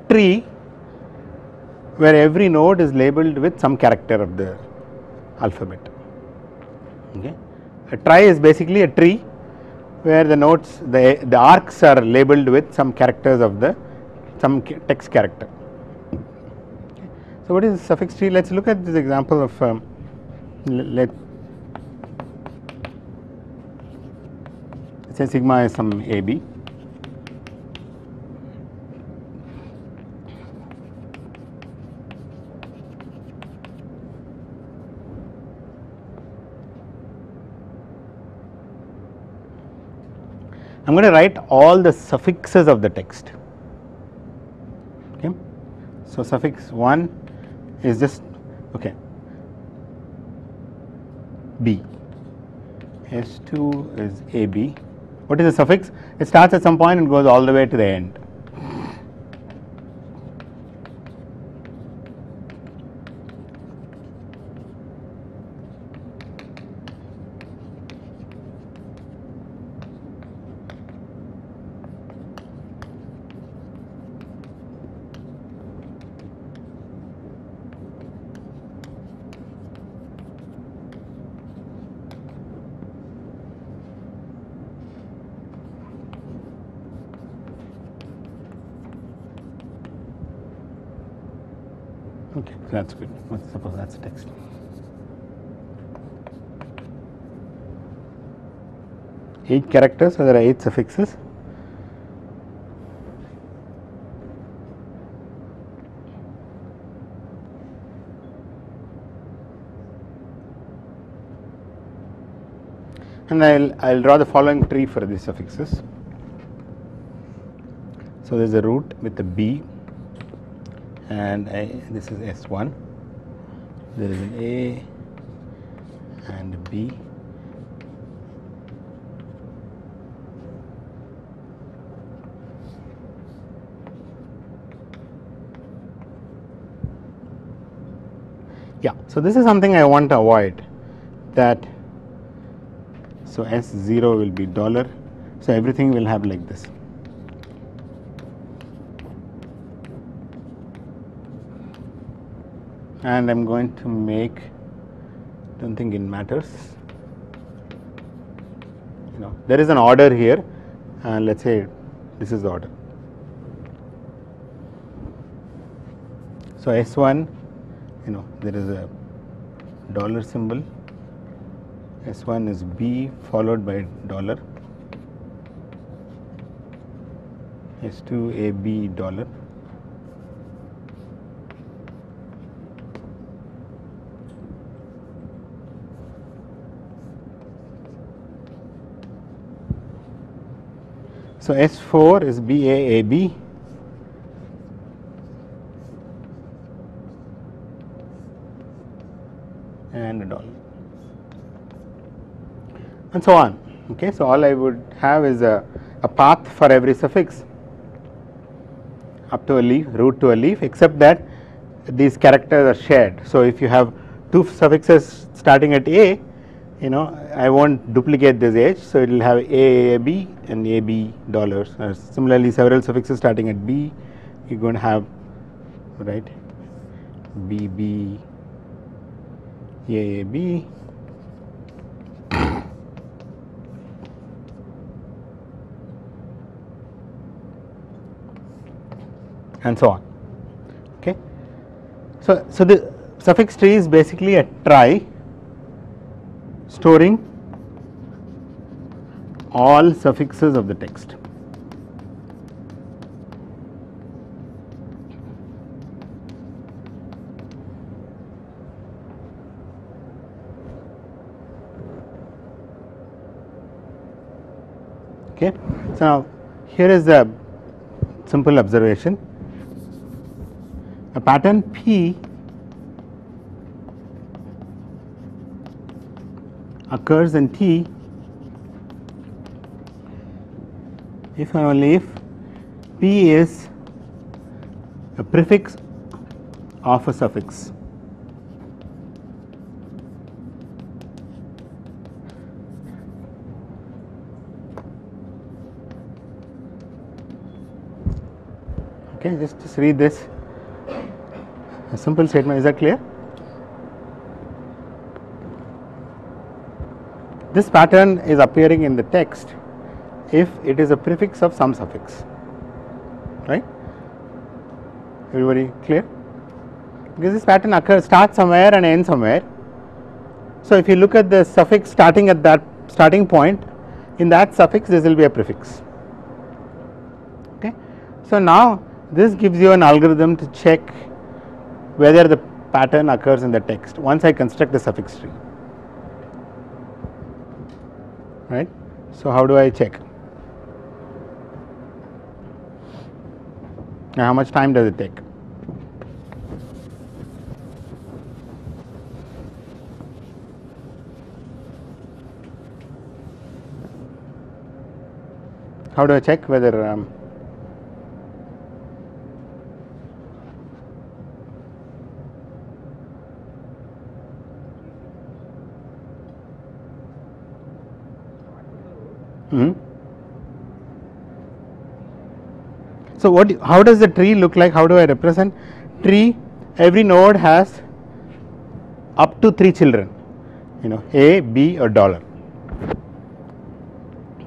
tree where every node is labeled with some character of the alphabet. Okay, a trie is basically a tree where the nodes, the arcs are labeled with some characters of some text character. So what is suffix tree? Let's look at this example of let's say sigma is some AB. I am going to write all the suffixes of the text. Okay. So suffix 1 is just B, S2 is AB. What is the suffix? It starts at some point and goes all the way to the end. Okay, so that's good. Let's suppose that's the text. Eight characters, so there are 8 suffixes. And I'll draw the following tree for these suffixes. So there is a root with a B, and this is S1. There is an A and a B. Yeah, so this is something I want to avoid, that so S0 will be $, so everything will have like this. and I am going to make, don't think it matters, there is an order here, and let us say this is the order. So, S1, there is a dollar symbol, S1 is B followed by dollar, S2 AB dollar, so S4 is BAAB, and a dollar, and so on. Okay, so all I would have is a path for every suffix up to a leaf, root to a leaf, except that these characters are shared. So, if you have two suffixes starting at A, I won't duplicate this H. So, it will have AAB and AB dollars. Similarly, several suffixes starting at B, you are going to have, right, BB, AAB, and so on. Okay. So, the suffix tree is basically a trie storing all suffixes of the text. Okay. So, now here is a simple observation. A pattern P occurs in T if and only if P is a prefix of a suffix. Okay, just read this, a simple statement. Is that clear? This pattern is appearing in the text if it is a prefix of some suffix, right? Everybody clear? Because this pattern starts somewhere and ends somewhere. So, if you look at the suffix starting at that starting point, in that suffix this will be a prefix. Okay. So, now this gives you an algorithm to check whether the pattern occurs in the text once I construct the suffix tree, right. So, how do I check? Now, how much time does it take? How do I check whether So, how does the tree look like? How do I represent tree? Every node has up to 3 children, A, B or dollar.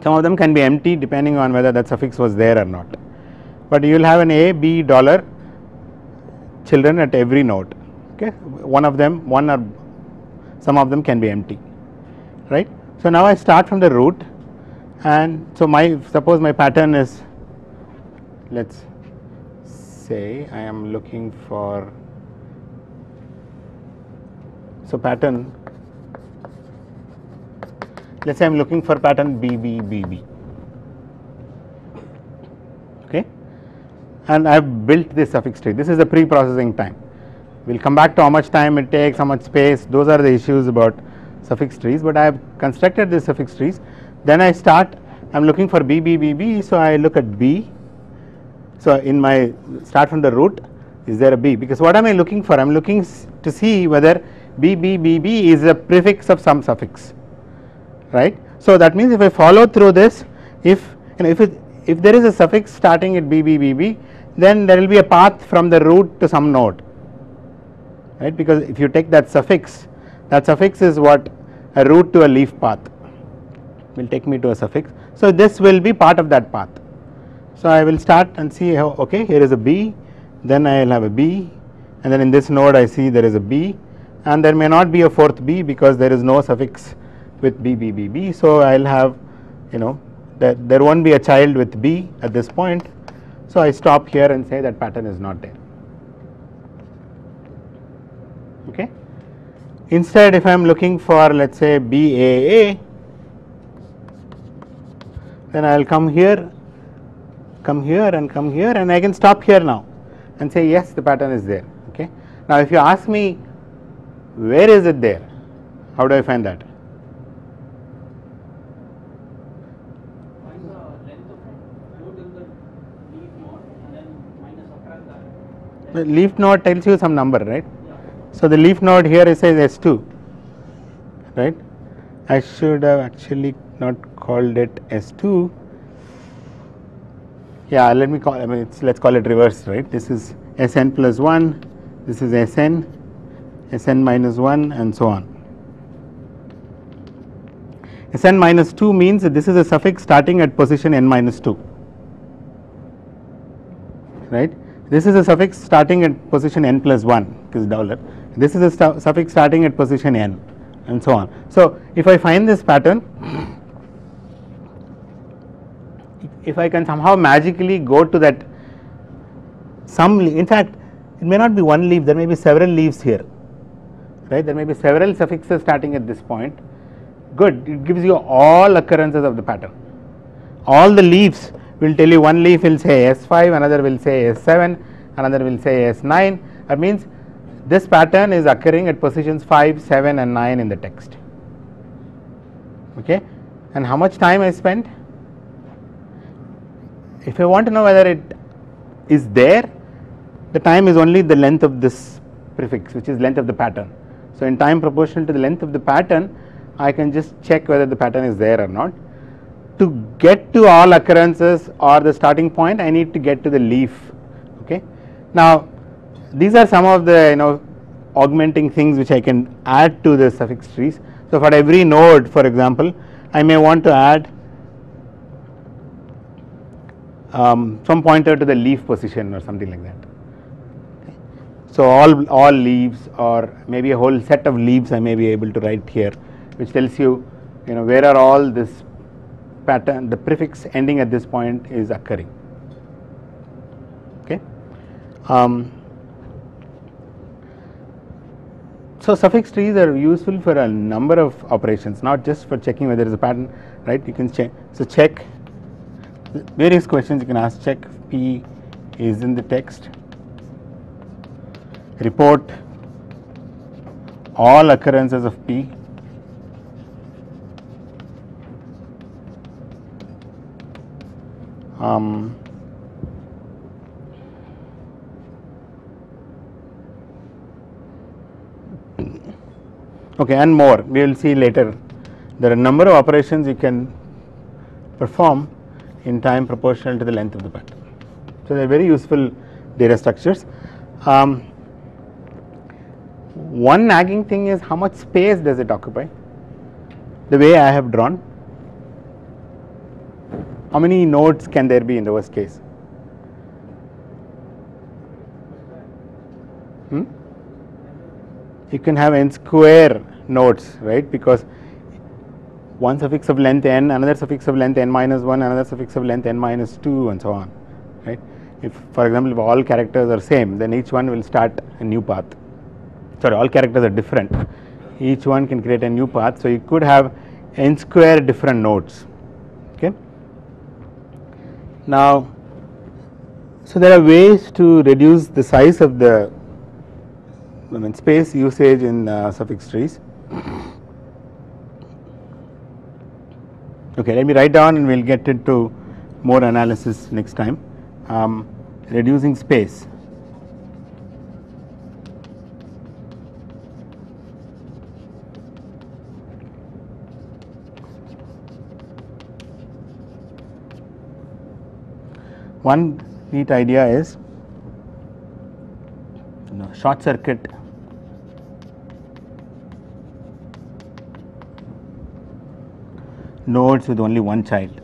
Some of them can be empty depending on whether that suffix was there or not, but you will have an A, B, dollar children at every node. Okay, one or some of them can be empty, right. So, now I start from the root, and so suppose my pattern is, let us say I am looking for, so pattern, let us say I am looking for pattern BBBB, okay, and I have built this suffix tree. This is the pre-processing time. We will come back to how much time it takes, how much space, those are the issues about suffix trees, but I have constructed this suffix trees. Then I am looking for BBBB, so I look at B. So, in my start from the root, is there a B? Because what am I looking for? I am looking to see whether BBBB is a prefix of some suffix, right. So, that means if I follow through this, if there is a suffix starting at BBBB, then there will be a path from the root to some node, right, because if you take that suffix is what a route to a leaf path will take me to a suffix. So, this will be part of that path. So, I will start and see how, okay, here is a B, then I will have a B, and then in this node I see there is a B, and there may not be a fourth B because there is no suffix with B, B, B, B. So, I will have, you know, that there won't be a child with B at this point. So, I stop here and say that pattern is not there. Okay. Instead, if I am looking for, let us say, BAA, then I will come here and come here, and I can stop here now and say yes, the pattern is there. Okay. Now, if you ask me where is it there, how do I find that? Find the length of it, go till the leaf node and then minus subtract that. The leaf node tells you some number, right? Yeah. So, the leaf node here it says S2, right. I should have actually not called it S2. Yeah, let me call, let us call it reverse, right. This is Sn plus 1, this is Sn minus 1, and so on. Sn minus 2 means that this is a suffix starting at position n minus 2, right. This is a suffix starting at position n plus 1 because dollar. This is a suffix starting at position n, and so on. So, if I find this pattern, if I can somehow magically go to that in fact, it may not be one leaf, there may be several leaves here, right. There may be several suffixes starting at this point. Good, it gives you all occurrences of the pattern. All the leaves will tell you, one leaf will say S5, another will say S7, another will say S9. That means this pattern is occurring at positions 5, 7 and 9 in the text. Okay. And how much time I spent? If I want to know whether it is there, the time is only the length of this prefix, which is length of the pattern. So, in time proportional to the length of the pattern, I can just check whether the pattern is there or not. To get to all occurrences or the starting point, I need to get to the leaf. Okay. Now, these are some of the augmenting things which I can add to the suffix trees. So, for every node, for example, I may want to add some pointer to the leaf position or something like that. Okay. So, all leaves or maybe a whole set of leaves I may be able to write here, which tells you, where are all this pattern, the prefix ending at this point is occurring. Okay. So, suffix trees are useful for a number of operations, not just for checking whether there is a pattern, right. You can check. So, check various questions you can ask. Check P is in the text, report all occurrences of P, okay, and more. We will see later. There are a number of operations you can perform in time proportional to the length of the pattern. So, they are very useful data structures. One nagging thing is how much space does it occupy, the way I have drawn. How many nodes can there be in the worst case? You can have n square nodes, right, because one suffix of length n, another suffix of length n minus 1, another suffix of length n minus 2 and so on, right. If, for example, if all characters are same, then each one will start a new path. Sorry, all characters are different, each one can create a new path. So, you could have n square different nodes. Okay. Now, so there are ways to reduce the size of the space usage in suffix trees. Okay, let me write down and we will get into more analysis next time. Reducing space. One neat idea is short circuit nodes with only one child.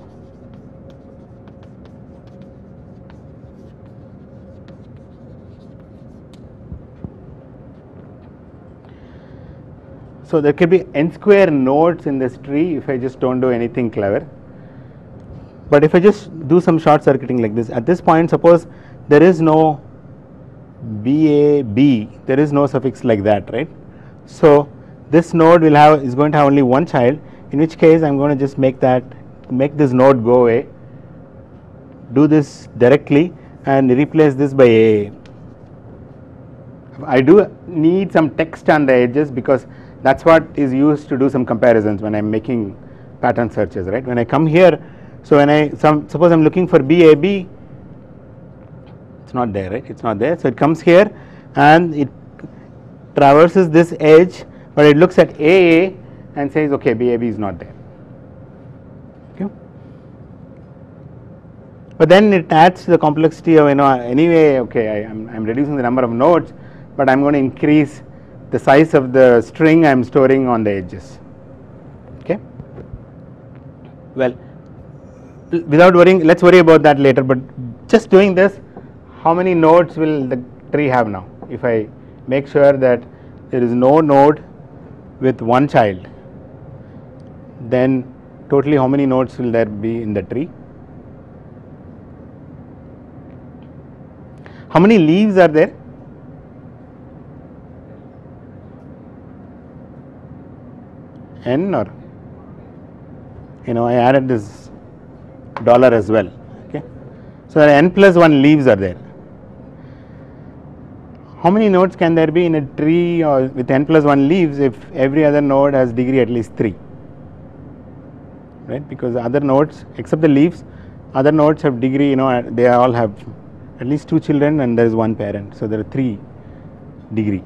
So there could be n square nodes in this tree if I just don't do anything clever. But if I just do some short circuiting like this, at this point suppose there is no BAB, there is no suffix like that, right? So this node is going to have only one child, in which case I am going to just make this node go away, do this directly and replace this by AA. I do need some text on the edges because that's what is used to do some comparisons when I am making pattern searches, right? When I come here, so when suppose I am looking for BAB, it's not there, right? It's not there. So it comes here and it traverses this edge, but it looks at AA and says, okay, BAB is not there. Okay. But then it adds to the complexity of, anyway, okay, I'm reducing the number of nodes, but I'm going to increase the size of the string I'm storing on the edges. Okay. Well, without worrying, let's worry about that later, but just doing this, how many nodes will the tree have now? If I make sure that there is no node with one child, then totally how many nodes will there be in the tree? How many leaves are there? N, or I added this dollar as well. Okay, so there are n plus 1 leaves are there. How many nodes can there be in a tree or with n plus 1 leaves if every other node has degree at least 3, right? Because other nodes except the leaves, other nodes have degree, they all have at least 2 children and there is 1 parent, so there are 3 degree.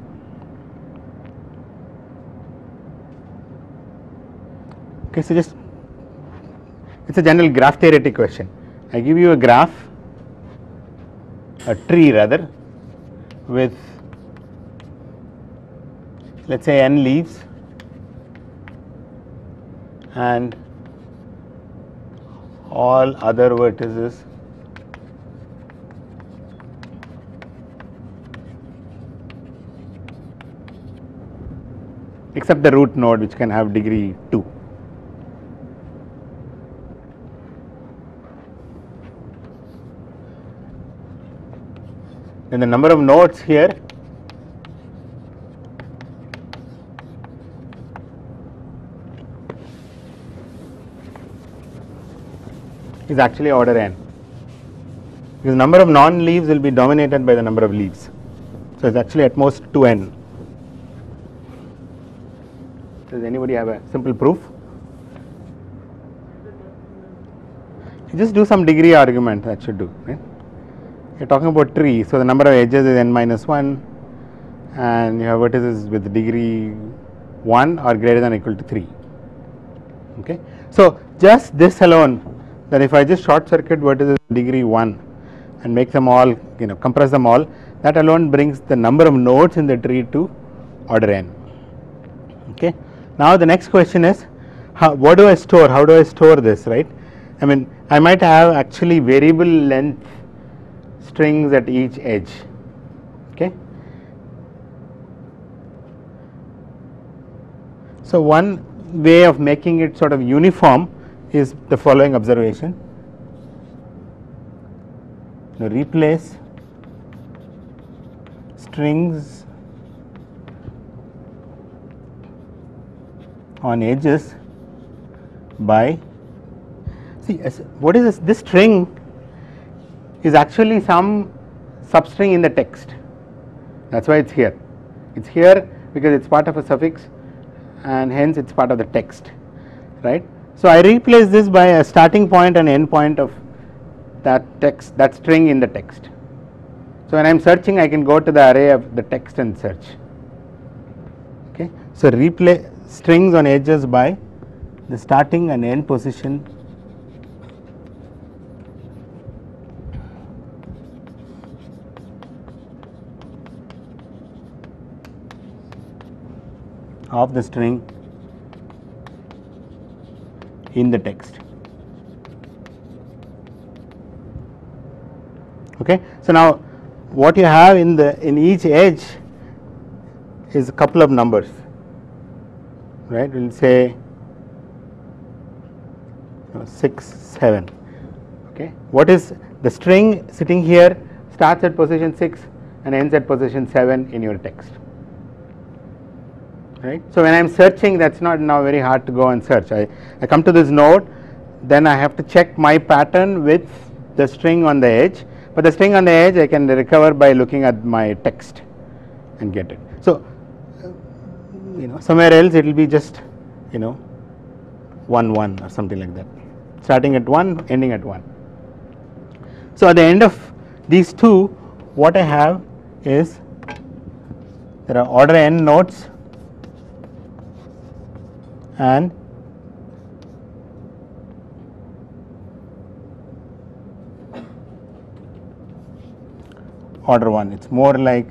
Okay, so just it's a general graph theoretic question. I give you a graph, a tree rather, with let us say n leaves and all other vertices except the root node which can have degree 2. Then the number of nodes here is actually order n, because the number of non-leaves will be dominated by the number of leaves. So it's actually at most 2n. Does anybody have a simple proof? You just do some degree argument, that should do, right? You're talking about tree, so the number of edges is n minus 1 and you have vertices with degree 1 or greater than or equal to 3. Okay. So just this alone, that if I just short circuit vertices degree 1 and make them all, compress them all, that alone brings the number of nodes in the tree to order n. Okay. Now the next question is, what do I store? How do I store this, right? I mean, I might have actually variable length strings at each edge. Okay. So one way of making it sort of uniform is the following observation. Now replace strings on edges by, see, what is this? This string is actually some substring in the text. That's why it's here. It's here because it's part of a suffix and hence it's part of the text, right? So I replace this by a starting point and end point of that text, that string in the text. So when I am searching, I can go to the array of the text and search. Okay. So replace strings on edges by the starting and end position of the string in the text. Okay. So now what you have in each edge is a couple of numbers, right? We will say 6, 7. Okay. What is the string sitting here starts at position 6 and ends at position 7 in your text, right? So when I am searching, that's not now very hard to go and search. I come to this node, then I have to check my pattern with the string on the edge, but the string on the edge I can recover by looking at my text and get it. So somewhere else it will be just 1 1 or something like that, starting at 1 ending at 1. So at the end of these two, what I have is there are order n nodes and order 1. It's more like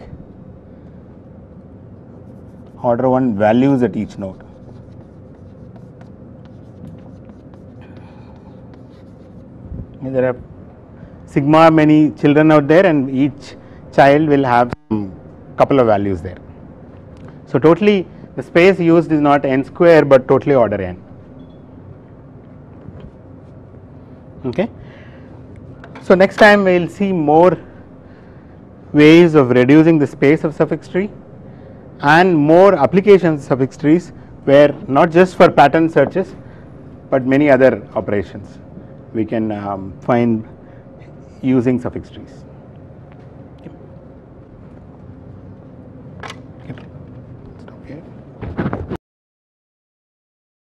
order 1 values at each node. And there are sigma many children out there, and each child will have some couple of values there. So totally the space used is not n square but totally order n. Okay. So next time we will see more ways of reducing the space of suffix tree and more applications of suffix trees, where not just for pattern searches but many other operations we can find using suffix trees. Okay. Stop here.